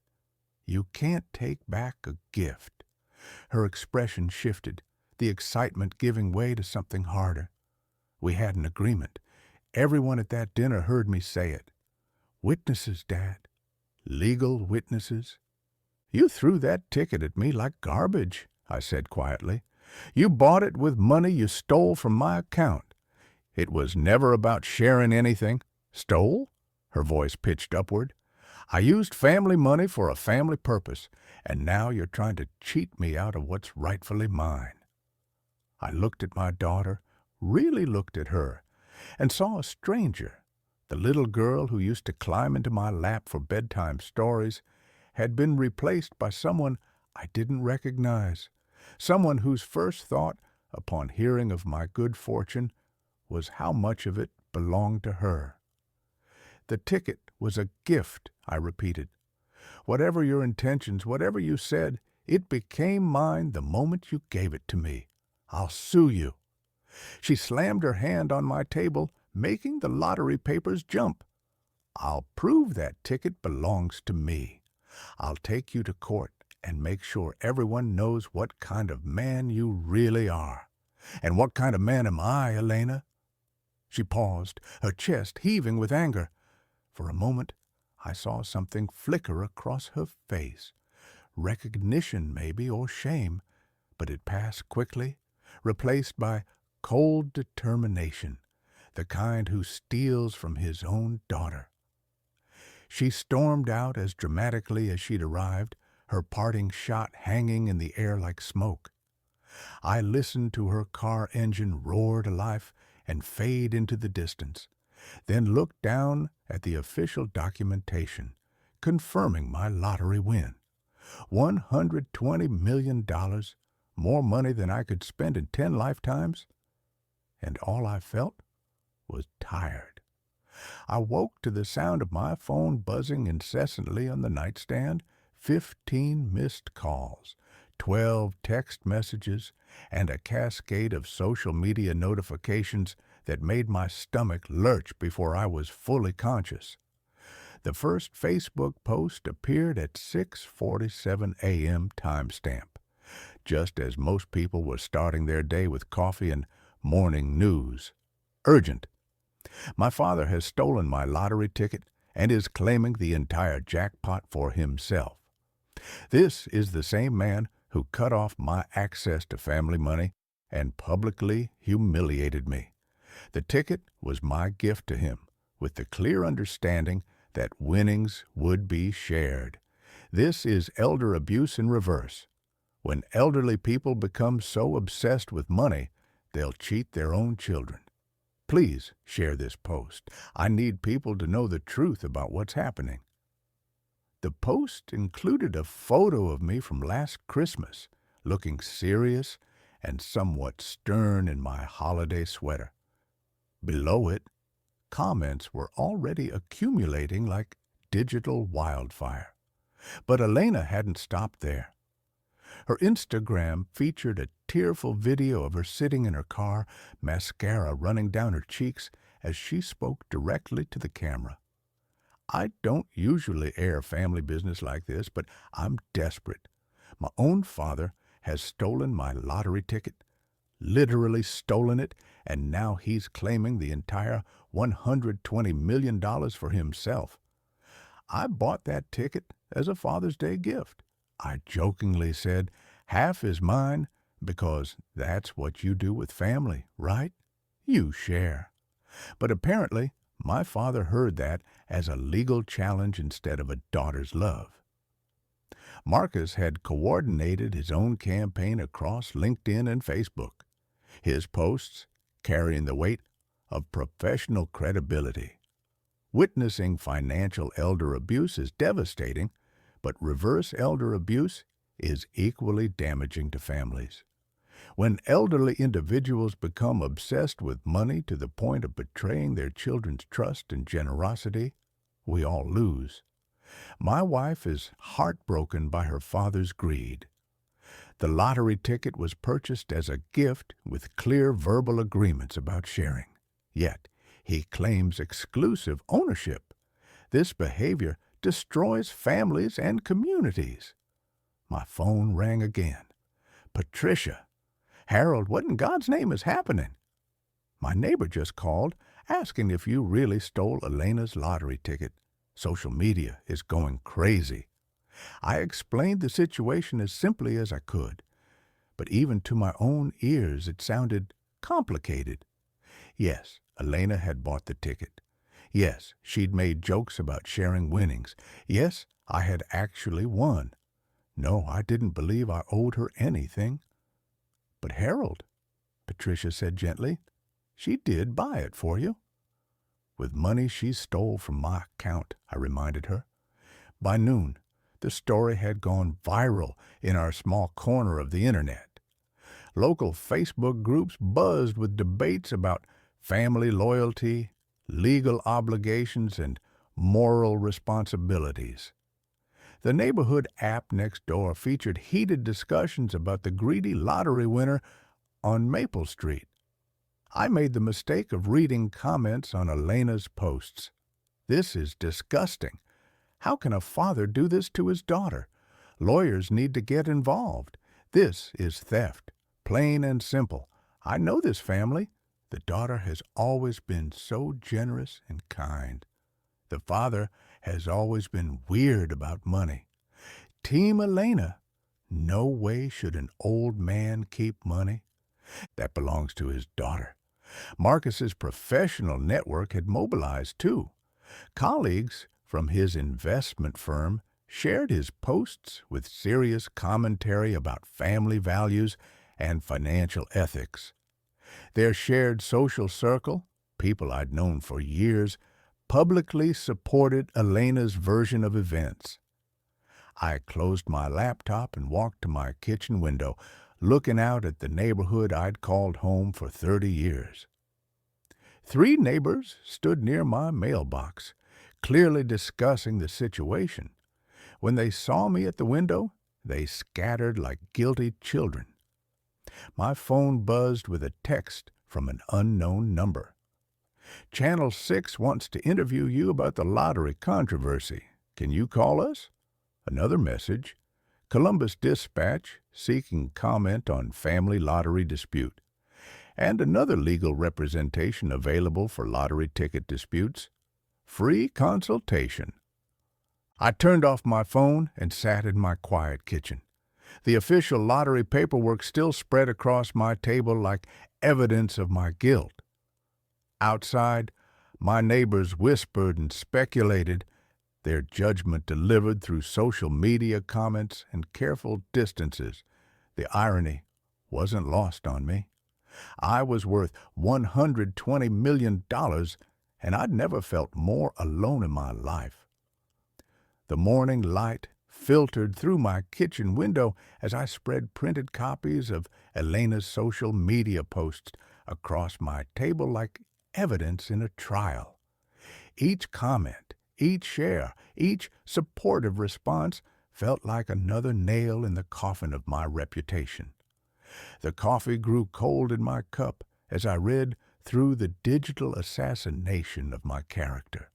"You can't take back a gift." Her expression shifted, the excitement giving way to something harder. We had an agreement. Everyone at that dinner heard me say it. "Witnesses, Dad. Legal witnesses." "You threw that ticket at me like garbage," I said quietly. "You bought it with money you stole from my account. It was never about sharing anything." "Stole?" Her voice pitched upward. "I used family money for a family purpose, and now you're trying to cheat me out of what's rightfully mine." I looked at my daughter, really looked at her, and saw a stranger. The little girl who used to climb into my lap for bedtime stories had been replaced by someone I didn't recognize, someone whose first thought, upon hearing of my good fortune, was how much of it belonged to her. "The ticket was a gift," I repeated. Whatever your intentions, whatever you said, it became mine the moment you gave it to me. I'll sue you." She slammed her hand on my table, making the lottery papers jump. "I'll prove that ticket belongs to me. I'll take you to court and make sure everyone knows what kind of man you really are. And what kind of man am I, Elena?" She paused, her chest heaving with anger. For a moment, I saw something flicker across her face. Recognition, maybe, or shame, but it passed quickly, replaced by cold determination, the kind who steals from his own daughter. She stormed out as dramatically as she'd arrived, her parting shot hanging in the air like smoke. I listened to her car engine roar to life and fade into the distance, then looked down at the official documentation, confirming my lottery win. $120 million, more money than I could spend in 10 lifetimes. And all I felt was tired. I woke to the sound of my phone buzzing incessantly on the nightstand, 15 missed calls, 12 text messages, and a cascade of social media notifications that made my stomach lurch before I was fully conscious. The first Facebook post appeared at 6:47 a.m. timestamp, just as most people were starting their day with coffee and morning news. Urgent. My father has stolen my lottery ticket and is claiming the entire jackpot for himself. This is the same man who cut off my access to family money and publicly humiliated me. The ticket was my gift to him, with the clear understanding that winnings would be shared. This is elder abuse in reverse. When elderly people become so obsessed with money, they'll cheat their own children. Please share this post. I need people to know the truth about what's happening. The post included a photo of me from last Christmas, looking serious and somewhat stern in my holiday sweater. Below it, comments were already accumulating like digital wildfire. But Elena hadn't stopped there. Her Instagram featured a tearful video of her sitting in her car, mascara running down her cheeks as she spoke directly to the camera. "I don't usually air family business like this, but I'm desperate. My own father has stolen my lottery ticket, literally stolen it, and now he's claiming the entire $120 million for himself. I bought that ticket as a Father's Day gift. I jokingly said, 'Half is mine, because that's what you do with family, right? You share.' But apparently, my father heard that as a legal challenge instead of a daughter's love. Marcus had coordinated his own campaign across LinkedIn and Facebook, his posts carrying the weight of professional credibility. Witnessing financial elder abuse is devastating, but reverse elder abuse is equally damaging to families. When elderly individuals become obsessed with money to the point of betraying their children's trust and generosity, we all lose. My wife is heartbroken by her father's greed. The lottery ticket was purchased as a gift with clear verbal agreements about sharing. Yet, he claims exclusive ownership. This behavior destroys families and communities. My phone rang again. "Patricia, Harold, what in God's name is happening?" "My neighbor just called, asking if you really stole Elena's lottery ticket. Social media is going crazy." I explained the situation as simply as I could, but even to my own ears it sounded complicated. Yes, Elena had bought the ticket. Yes, she'd made jokes about sharing winnings. Yes, I had actually won. No, I didn't believe I owed her anything. "But Harold," Patricia said gently, "she did buy it for you." "With money she stole from my account," I reminded her. By noon, the story had gone viral in our small corner of the internet. Local Facebook groups buzzed with debates about family loyalty, legal obligations, and moral responsibilities. The neighborhood app next door featured heated discussions about the greedy lottery winner on Maple Street. I made the mistake of reading comments on Elena's posts. "This is disgusting. How can a father do this to his daughter? Lawyers need to get involved. This is theft. Plain and simple. I know this family. The daughter has always been so generous and kind. The father has always been weird about money. Team Elena. No way should an old man keep money. That belongs to his daughter." Marcus's professional network had mobilized, too. Colleagues from his investment firm shared his posts with serious commentary about family values and financial ethics. Their shared social circle, people I'd known for years, publicly supported Elena's version of events. I closed my laptop and walked to my kitchen window, looking out at the neighborhood I'd called home for 30 years. 3 neighbors stood near my mailbox, clearly discussing the situation. When they saw me at the window, they scattered like guilty children. My phone buzzed with a text from an unknown number. "Channel 6 wants to interview you about the lottery controversy. Can you call us?" Another message. "Columbus Dispatch seeking comment on family lottery dispute." And another legal representation available for lottery ticket disputes. Free consultation. I turned off my phone and sat in my quiet kitchen. The official lottery paperwork still spread across my table like evidence of my guilt. Outside, my neighbors whispered and speculated, their judgment delivered through social media comments and careful distances. The irony wasn't lost on me. I was worth $120 million, and I'd never felt more alone in my life. The morning light filtered through my kitchen window as I spread printed copies of Elena's social media posts across my table like evidence in a trial. Each comment, each share, each supportive response felt like another nail in the coffin of my reputation. The coffee grew cold in my cup as I read through the digital assassination of my character.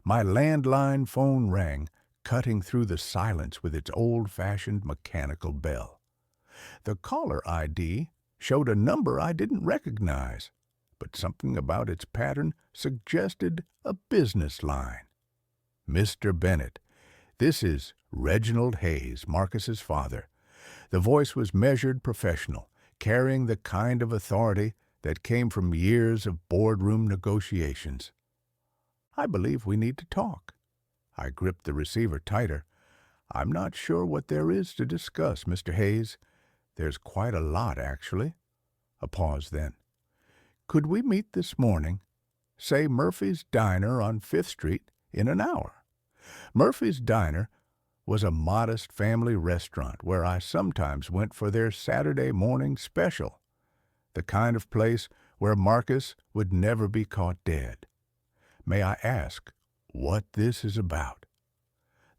My landline phone rang, cutting through the silence with its old-fashioned mechanical bell. The caller ID showed a number I didn't recognize, but something about its pattern suggested a business line. "Mr. Bennett, this is Reginald Hayes, Marcus's father." The voice was measured, professional, carrying the kind of authority that came from years of boardroom negotiations. "I believe we need to talk." I gripped the receiver tighter. "I'm not sure what there is to discuss, Mr. Hayes. There's quite a lot, actually." A pause then. "Could we meet this morning? Say Murphy's Diner on 5th Street in an hour." Murphy's Diner was a modest family restaurant where I sometimes went for their Saturday morning special, the kind of place where Marcus would never be caught dead. "May I ask what this is about?"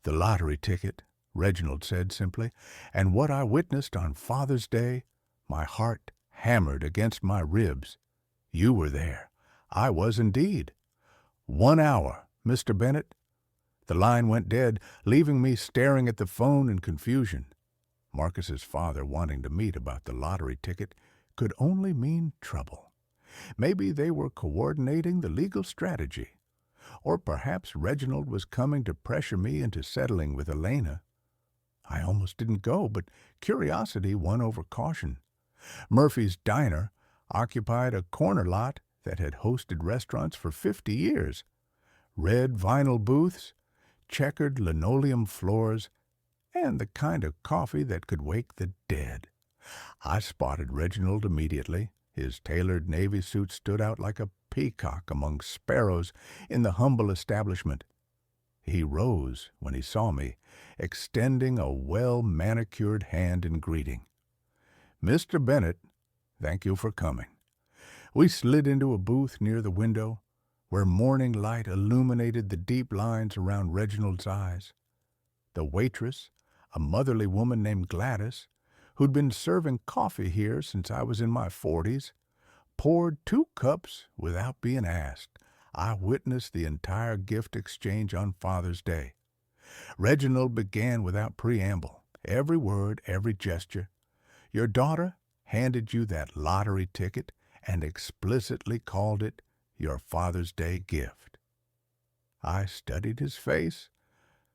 "The lottery ticket," Reginald said simply, "and what I witnessed on Father's Day." My heart hammered against my ribs. "You were there." "I was indeed." "1 hour, Mr. Bennett." The line went dead, leaving me staring at the phone in confusion. Marcus's father wanting to meet about the lottery ticket could only mean trouble. Maybe they were coordinating the legal strategy. Or perhaps Reginald was coming to pressure me into settling with Elena. I almost didn't go, but curiosity won over caution. Murphy's Diner occupied a corner lot that had hosted restaurants for 50 years. Red vinyl booths, checkered linoleum floors, and the kind of coffee that could wake the dead. I spotted Reginald immediately. His tailored navy suit stood out like a peacock among sparrows in the humble establishment. He rose when he saw me, extending a well-manicured hand in greeting. "Mr. Bennett, thank you for coming." We slid into a booth near the window, where morning light illuminated the deep lines around Reginald's eyes. the waitress, a motherly woman named Gladys, who'd been serving coffee here since I was in my 40s, poured 2 cups without being asked. I witnessed the entire gift exchange on Father's Day. Reginald began without preamble, every word, every gesture. Your daughter handed you that lottery ticket and explicitly called it your Father's Day gift. I studied his face,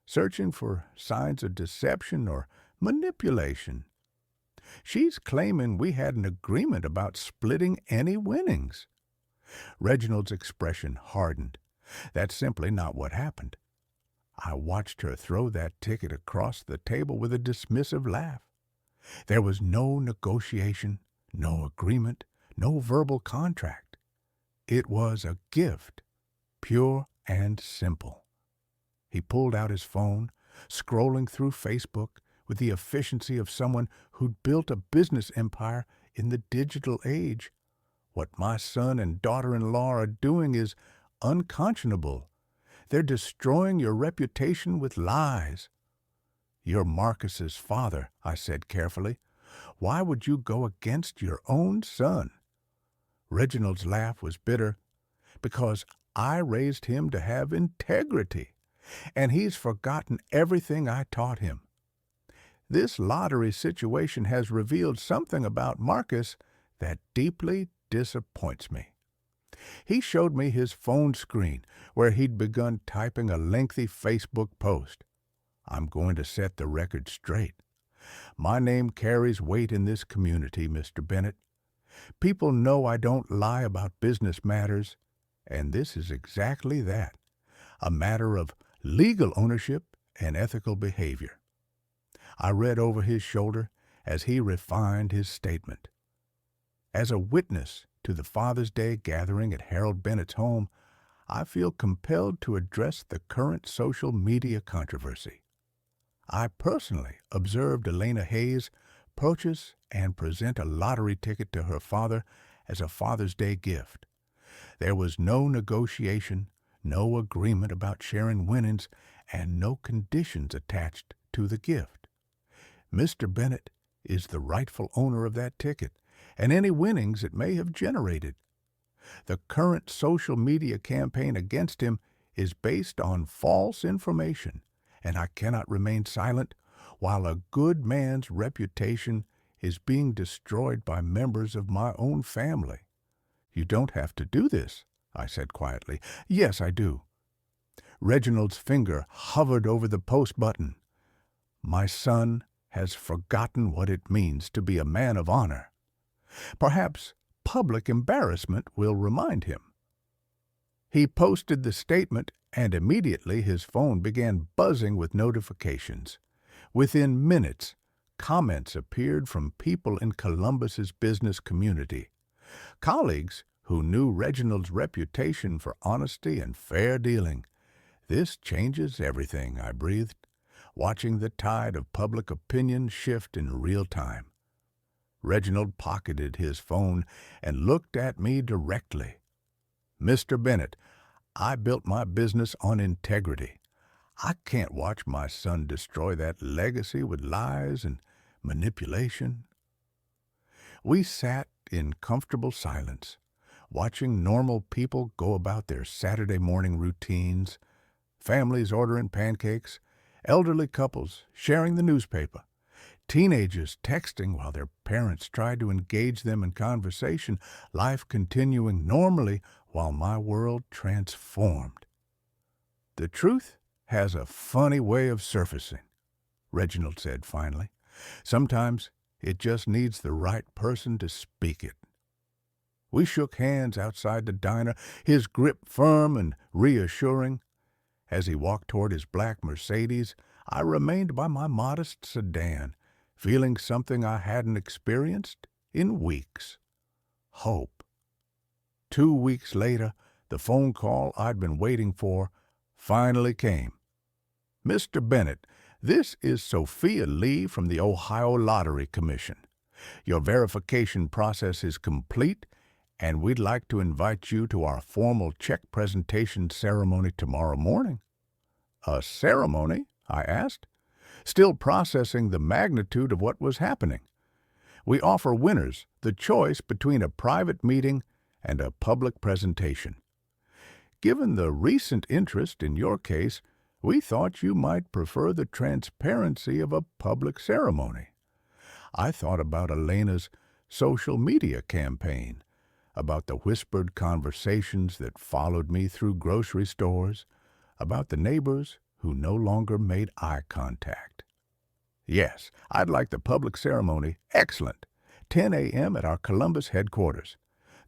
searching for signs of deception or manipulation. She's claiming we had an agreement about splitting any winnings. Reginald's expression hardened. That's simply not what happened. I watched her throw that ticket across the table with a dismissive laugh. There was no negotiation, no agreement, no verbal contract. It was a gift, pure and simple. He pulled out his phone, scrolling through Facebook with the efficiency of someone who'd built a business empire in the digital age. What my son and daughter-in-law are doing is unconscionable. They're destroying your reputation with lies. You're Marcus's father, I said carefully. Why would you go against your own son? Reginald's laugh was bitter, because I raised him to have integrity, and he's forgotten everything I taught him. This lottery situation has revealed something about Marcus that deeply disappoints me. He showed me his phone screen where he'd begun typing a lengthy Facebook post. I'm going to set the record straight. My name carries weight in this community, Mr. Bennett. People know I don't lie about business matters, and this is exactly that, a matter of legal ownership and ethical behavior. I read over his shoulder as he refined his statement. As a witness to the Father's Day gathering at Harold Bennett's home, I feel compelled to address the current social media controversy. I personally observed Elena Hayes purchase and present a lottery ticket to her father as a Father's Day gift. There was no negotiation, no agreement about sharing winnings, and no conditions attached to the gift. Mr. Bennett is the rightful owner of that ticket and any winnings it may have generated. The current social media campaign against him is based on false information, and I cannot remain silent while a good man's reputation is being destroyed by members of my own family. You don't have to do this, I said quietly. Yes, I do. Reginald's finger hovered over the post button. My son has forgotten what it means to be a man of honor. Perhaps public embarrassment will remind him. He posted the statement, and immediately his phone began buzzing with notifications. Within minutes, comments appeared from people in Columbus's business community. Colleagues who knew Reginald's reputation for honesty and fair dealing. This changes everything, I breathed, watching the tide of public opinion shift in real time. Reginald pocketed his phone and looked at me directly. Mr. Bennett, I built my business on integrity. I can't watch my son destroy that legacy with lies and manipulation. We sat in comfortable silence, watching normal people go about their Saturday morning routines, families ordering pancakes, elderly couples sharing the newspaper, teenagers texting while their parents tried to engage them in conversation, life continuing normally while my world transformed. The truth has a funny way of surfacing, Reginald said finally. Sometimes it just needs the right person to speak it. We shook hands outside the diner, his grip firm and reassuring. As he walked toward his black Mercedes, I remained by my modest sedan, feeling something I hadn't experienced in weeks. Hope. 2 weeks later, the phone call I'd been waiting for finally came. Mr. Bennett, this is Sophia Lee from the Ohio Lottery Commission. Your verification process is complete, and we'd like to invite you to our formal check presentation ceremony tomorrow morning. A ceremony? I asked. still processing the magnitude of what was happening. We offer winners the choice between a private meeting and a public presentation. Given the recent interest in your case, we thought you might prefer the transparency of a public ceremony. I thought about Elena's social media campaign, about the whispered conversations that followed me through grocery stores, about the neighbors who no longer made eye contact. Yes, I'd like the public ceremony. Excellent. 10 a.m. at our Columbus headquarters.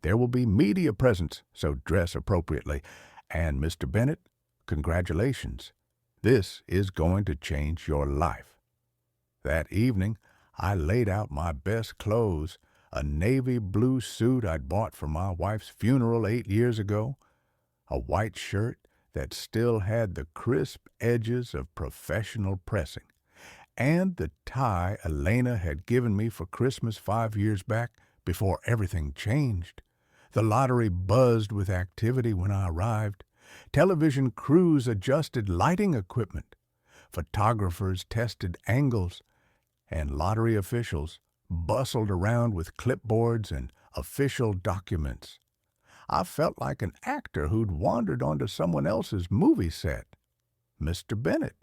There will be media presence, so dress appropriately. And Mr. Bennett, congratulations. This is going to change your life. That evening, I laid out my best clothes, a navy blue suit I'd bought for my wife's funeral 8 years ago, a white shirt that still had the crisp edges of professional pressing, and the tie Elena had given me for Christmas 5 years back before everything changed. The lottery buzzed with activity when I arrived. Television crews adjusted lighting equipment. Photographers tested angles, and lottery officials bustled around with clipboards and official documents. I felt like an actor who'd wandered onto someone else's movie set. Mr. Bennett.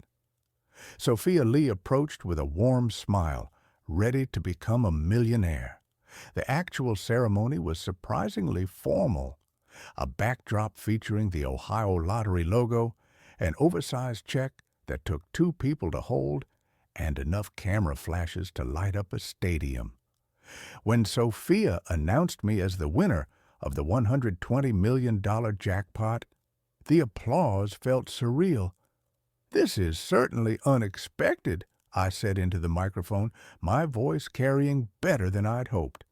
Sophia Lee approached with a warm smile, ready to become a millionaire. The actual ceremony was surprisingly formal. A backdrop featuring the Ohio Lottery logo, an oversized check that took 2 people to hold, and enough camera flashes to light up a stadium. When Sophia announced me as the winner of the $120 million jackpot, the applause felt surreal. "This is certainly unexpected," I said into the microphone, my voice carrying better than I'd hoped.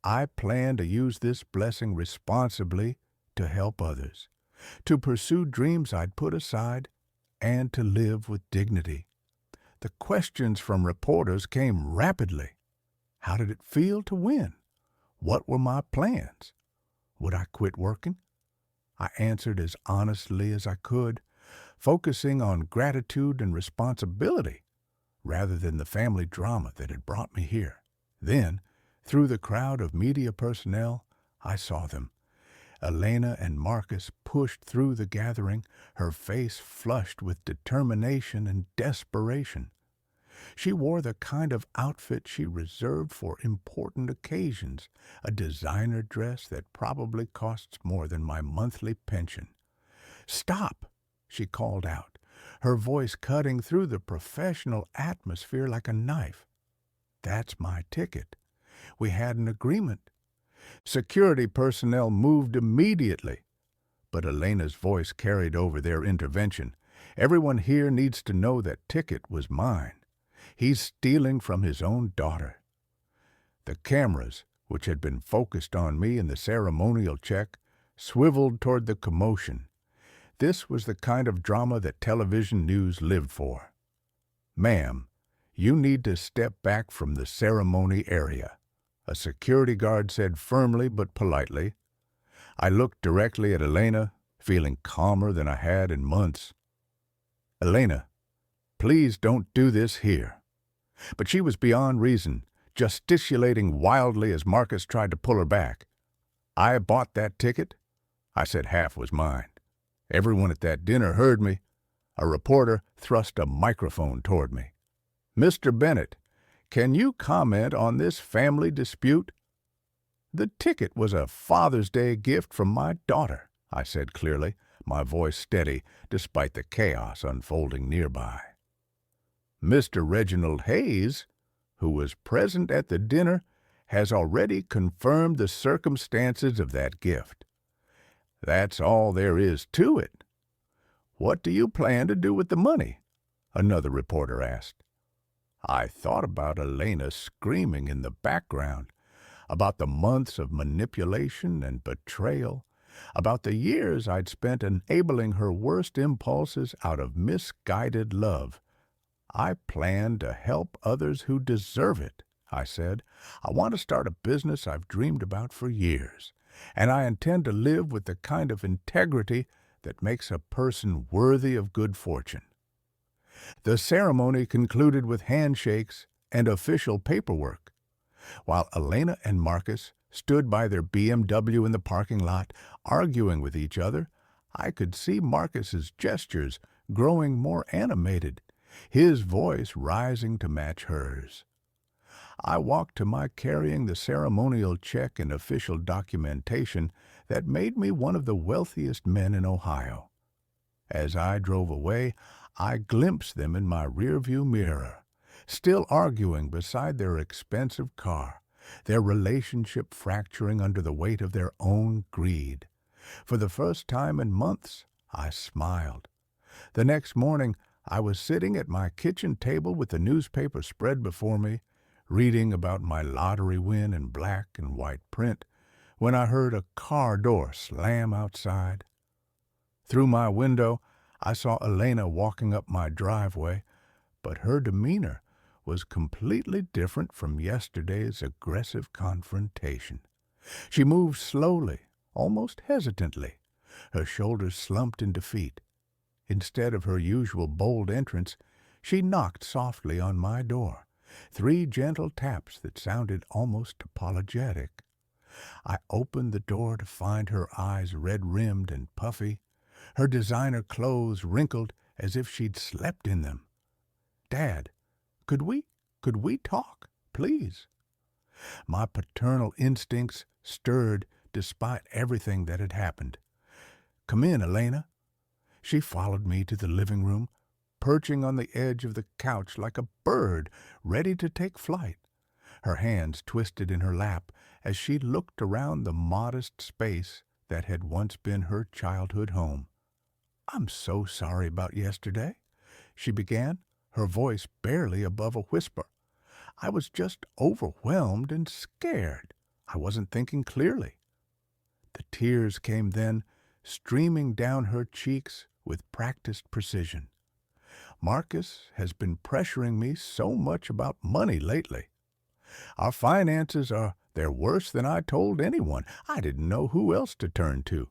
I plan to use this blessing responsibly to help others, to pursue dreams I'd put aside, and to live with dignity. The questions from reporters came rapidly. How did it feel to win? What were my plans? Would I quit working? I answered as honestly as I could, focusing on gratitude and responsibility rather than the family drama that had brought me here. Then, through the crowd of media personnel, I saw them. Elena and Marcus pushed through the gathering, her face flushed with determination and desperation. She wore the kind of outfit she reserved for important occasions, a designer dress that probably costs more than my monthly pension. "Stop!" she called out, her voice cutting through the professional atmosphere like a knife. "That's my ticket. We had an agreement." Security personnel moved immediately, but Elena's voice carried over their intervention. "Everyone here needs to know that ticket was mine. He's stealing from his own daughter." The cameras, which had been focused on me in the ceremonial check, swiveled toward the commotion. This was the kind of drama that television news lived for. "Ma'am, you need to step back from the ceremony area," a security guard said firmly but politely. I looked directly at Elena, feeling calmer than I had in months. "Elena, please don't do this here." But she was beyond reason, gesticulating wildly as Marcus tried to pull her back. "I bought that ticket." I said half was mine. Everyone at that dinner heard me. A reporter thrust a microphone toward me. "Mr. Bennett, can you comment on this family dispute?" "The ticket was a Father's Day gift from my daughter," I said clearly, my voice steady despite the chaos unfolding nearby. "Mr. Reginald Hayes, who was present at the dinner, has already confirmed the circumstances of that gift. That's all there is to it." "What do you plan to do with the money?" another reporter asked. I thought about Elena screaming in the background, about the months of manipulation and betrayal, about the years I'd spent enabling her worst impulses out of misguided love. "I plan to help others who deserve it," I said. "I want to start a business I've dreamed about for years, and I intend to live with the kind of integrity that makes a person worthy of good fortune." The ceremony concluded with handshakes and official paperwork. While Elena and Marcus stood by their BMW in the parking lot, arguing with each other, I could see Marcus's gestures growing more animated, his voice rising to match hers. I walked to my carrying the ceremonial check and official documentation that made me one of the wealthiest men in Ohio. As I drove away, I glimpsed them in my rearview mirror, still arguing beside their expensive car, their relationship fracturing under the weight of their own greed. For the first time in months, I smiled. The next morning, I was sitting at my kitchen table with the newspaper spread before me, reading about my lottery win in black and white print, when I heard a car door slam outside. Through my window, I saw Elena walking up my driveway, but her demeanor was completely different from yesterday's aggressive confrontation. She moved slowly, almost hesitantly, her shoulders slumped in defeat. Instead of her usual bold entrance, she knocked softly on my door, 3 gentle taps that sounded almost apologetic. I opened the door to find her eyes red-rimmed and puffy, her designer clothes wrinkled as if she'd slept in them. "Dad, could we talk, please?" My paternal instincts stirred despite everything that had happened. "Come in, Elena." She followed me to the living room, perching on the edge of the couch like a bird ready to take flight. Her hands twisted in her lap as she looked around the modest space that had once been her childhood home. "I'm so sorry about yesterday," she began, her voice barely above a whisper. "I was just overwhelmed and scared. I wasn't thinking clearly." The tears came then, streaming down her cheeks with practiced precision. "Marcus has been pressuring me so much about money lately. Our finances they're worse than I told anyone. I didn't know who else to turn to."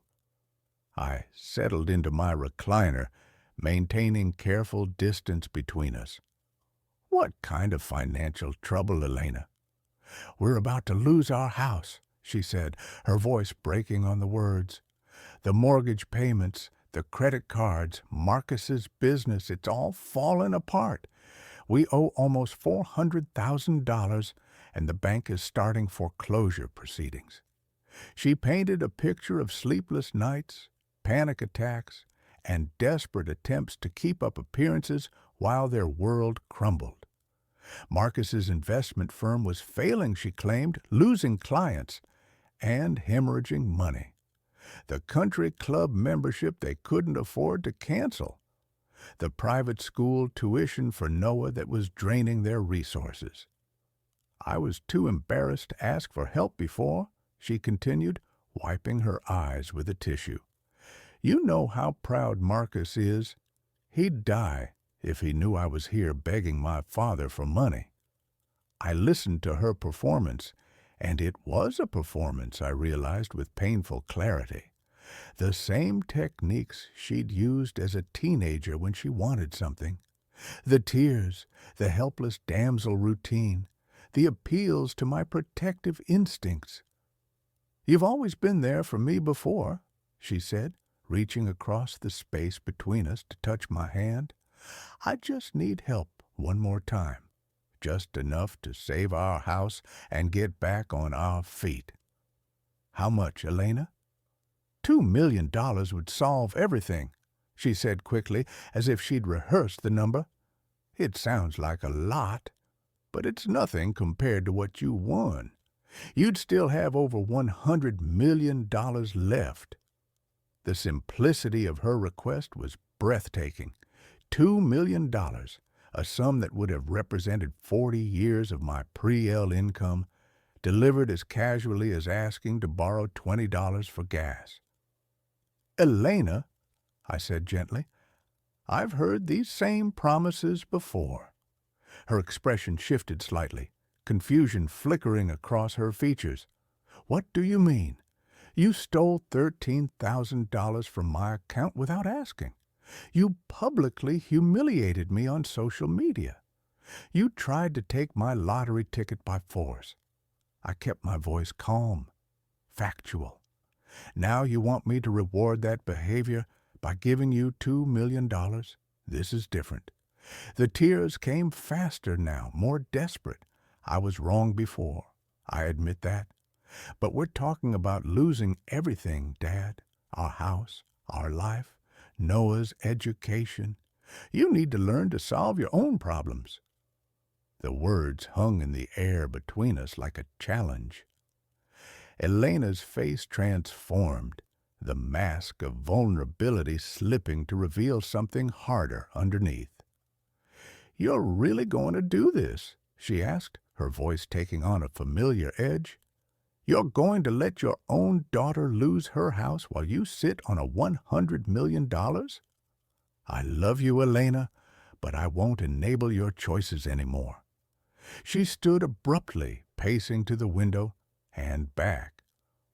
I settled into my recliner, maintaining careful distance between us. "What kind of financial trouble, Elena?" "We're about to lose our house," she said, her voice breaking on the words. "The mortgage payments, the credit cards, Marcus's business, it's all fallen apart. We owe almost $400,000, and the bank is starting foreclosure proceedings." She painted a picture of sleepless nights, panic attacks, and desperate attempts to keep up appearances while their world crumbled. Marcus's investment firm was failing, she claimed, losing clients, and hemorrhaging money. The country club membership they couldn't afford to cancel. The private school tuition for Noah that was draining their resources. "I was too embarrassed to ask for help before," she continued, wiping her eyes with a tissue. "You know how proud Marcus is. He'd die if he knew I was here begging my father for money." I listened to her performance, and it was a performance, I realized with painful clarity. The same techniques she'd used as a teenager when she wanted something. The tears, the helpless damsel routine, the appeals to my protective instincts. "You've always been there for me before," she said, reaching across the space between us to touch my hand. "I just need help one more time, just enough to save our house and get back on our feet." "How much, Elena?" $2 million would solve everything," she said quickly, as if she'd rehearsed the number. "It sounds like a lot, but it's nothing compared to what you won. You'd still have over $100 million left." The simplicity of her request was breathtaking. $2 million, a sum that would have represented 40 years of my pre-L income, delivered as casually as asking to borrow $20 for gas. "Elena," I said gently, "I've heard these same promises before." Her expression shifted slightly, confusion flickering across her features. "What do you mean? You stole $13,000 from my account without asking. You publicly humiliated me on social media. You tried to take my lottery ticket by force. I kept my voice calm, factual. Now you want me to reward that behavior by giving you $2 million? This is different. The tears came faster now, more desperate. I was wrong before. I admit that. But we're talking about losing everything, Dad. Our house, our life, Noah's education. You need to learn to solve your own problems. The words hung in the air between us like a challenge. Elena's face transformed, the mask of vulnerability slipping to reveal something harder underneath. "You're really going to do this?" she asked, her voice taking on a familiar edge. "You're going to let your own daughter lose her house while you sit on a $100 million? I love you, Elena, but I won't enable your choices anymore." She stood abruptly, pacing to the window, hand back.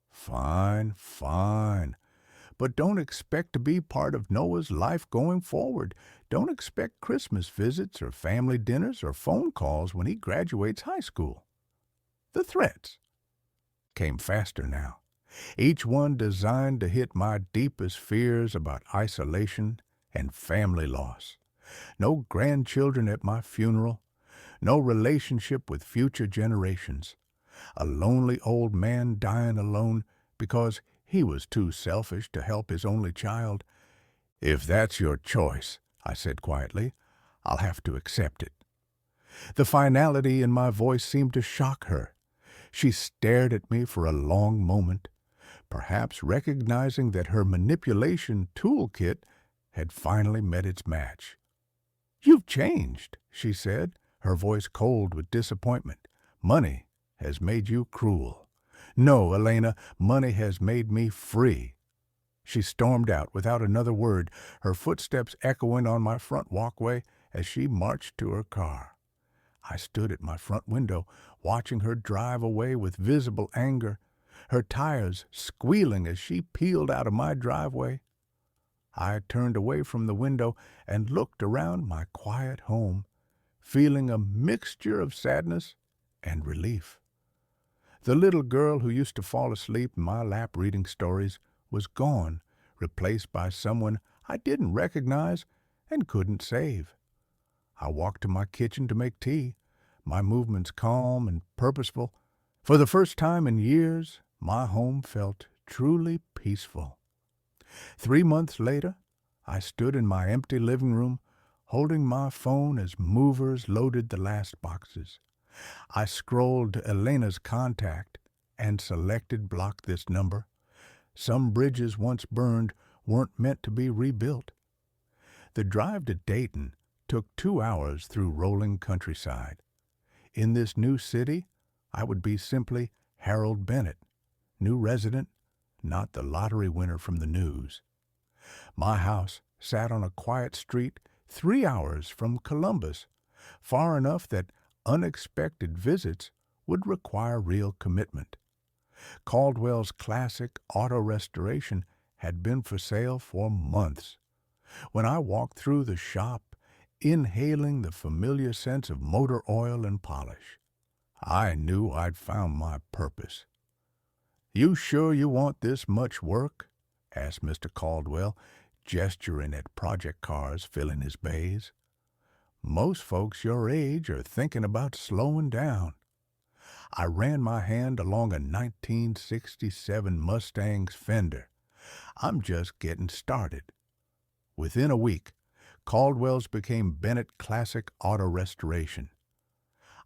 "Fine, fine. But don't expect to be part of Noah's life going forward. Don't expect Christmas visits or family dinners or phone calls when he graduates high school." The threats came faster now, each one designed to hit my deepest fears about isolation and family loss. No grandchildren at my funeral, no relationship with future generations. A lonely old man dying alone because he was too selfish to help his only child. "If that's your choice," I said quietly, "I'll have to accept it." The finality in my voice seemed to shock her. She stared at me for a long moment, perhaps recognizing that her manipulation toolkit had finally met its match. "You've changed," she said, her voice cold with disappointment. "Money has made you cruel." "No, Elena, money has made me free." She stormed out without another word, her footsteps echoing on my front walkway as she marched to her car. I stood at my front window, watching her drive away with visible anger, her tires squealing as she peeled out of my driveway. I turned away from the window and looked around my quiet home, feeling a mixture of sadness and relief. The little girl who used to fall asleep in my lap reading stories was gone, replaced by someone I didn't recognize and couldn't save. I walked to my kitchen to make tea, my movements calm and purposeful. For the first time in years, my home felt truly peaceful. 3 months later, I stood in my empty living room, holding my phone as movers loaded the last boxes. I scrolled to Elena's contact and selected block this number. Some bridges once burned weren't meant to be rebuilt. The drive to Dayton took 2 hours through rolling countryside. In this new city, I would be simply Harold Bennett, new resident, not the lottery winner from the news. My house sat on a quiet street 3 hours from Columbus, far enough that unexpected visits would require real commitment. Caldwell's classic auto restoration had been for sale for months. When I walked through the shop, inhaling the familiar sense of motor oil and polish, I knew I'd found my purpose. "You sure you want this much work?" asked Mr. Caldwell, gesturing at project cars filling his bays. "Most folks your age are thinking about slowing down." I ran my hand along a 1967 Mustang's fender. "I'm just getting started." Within a week, Caldwell's became Bennett Classic Auto Restoration.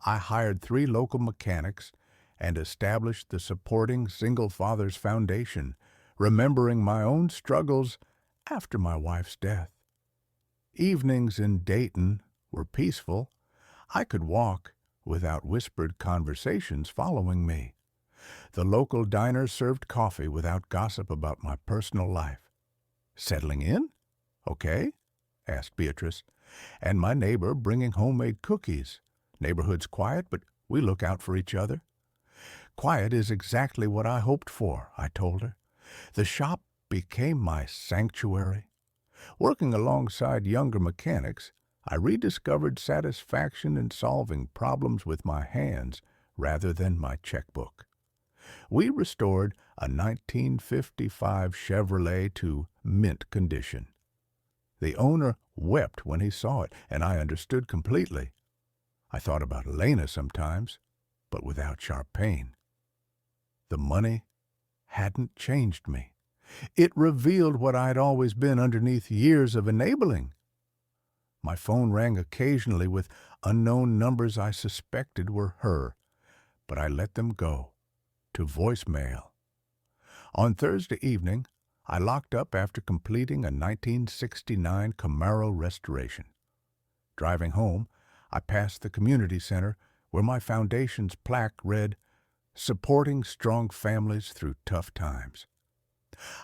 I hired 3 local mechanics and established the supporting Single Fathers Foundation, remembering my own struggles after my wife's death. Evenings in Dayton were peaceful. I could walk without whispered conversations following me. The local diner served coffee without gossip about my personal life. "Settling in? Okay," asked Beatrice, and my neighbor bringing homemade cookies. "Neighborhood's quiet, but we look out for each other." "Quiet is exactly what I hoped for," I told her. The shop became my sanctuary. Working alongside younger mechanics, I rediscovered satisfaction in solving problems with my hands rather than my checkbook. We restored a 1955 Chevrolet to mint condition. The owner wept when he saw it, and I understood completely. I thought about Elena sometimes, but without sharp pain. The money hadn't changed me. It revealed what I'd always been underneath years of enabling. My phone rang occasionally with unknown numbers I suspected were her, but I let them go to voicemail. On Thursday evening, I locked up after completing a 1969 Camaro restoration. Driving home, I passed the community center where my foundation's plaque read, "Supporting strong families through tough times."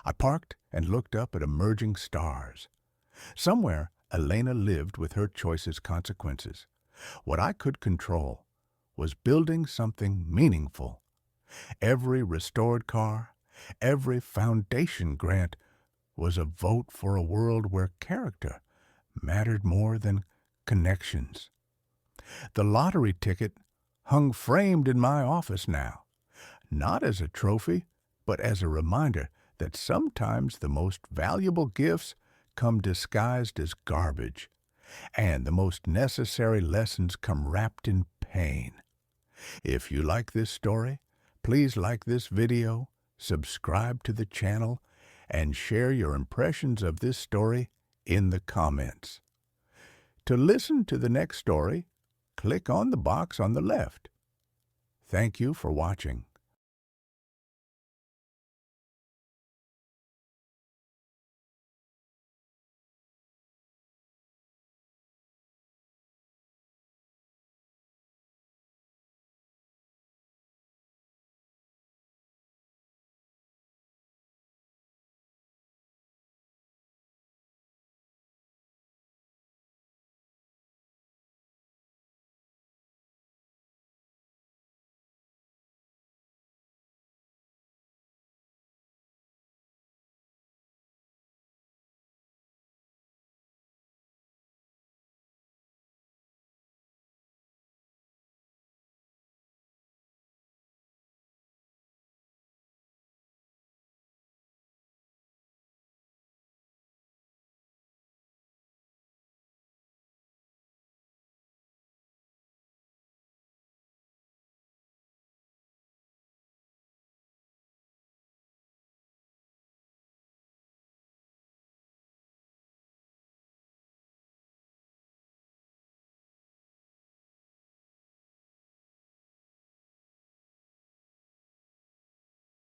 I parked and looked up at emerging stars. Somewhere, Elena lived with her choices' consequences. What I could control was building something meaningful. Every restored car, every foundation grant was a vote for a world where character mattered more than connections. The lottery ticket hung framed in my office now, not as a trophy, but as a reminder that sometimes the most valuable gifts come disguised as garbage, and the most necessary lessons come wrapped in pain. If you like this story, please like this video, subscribe to the channel, and share your impressions of this story in the comments. To listen to the next story, click on the box on the left. Thank you for watching.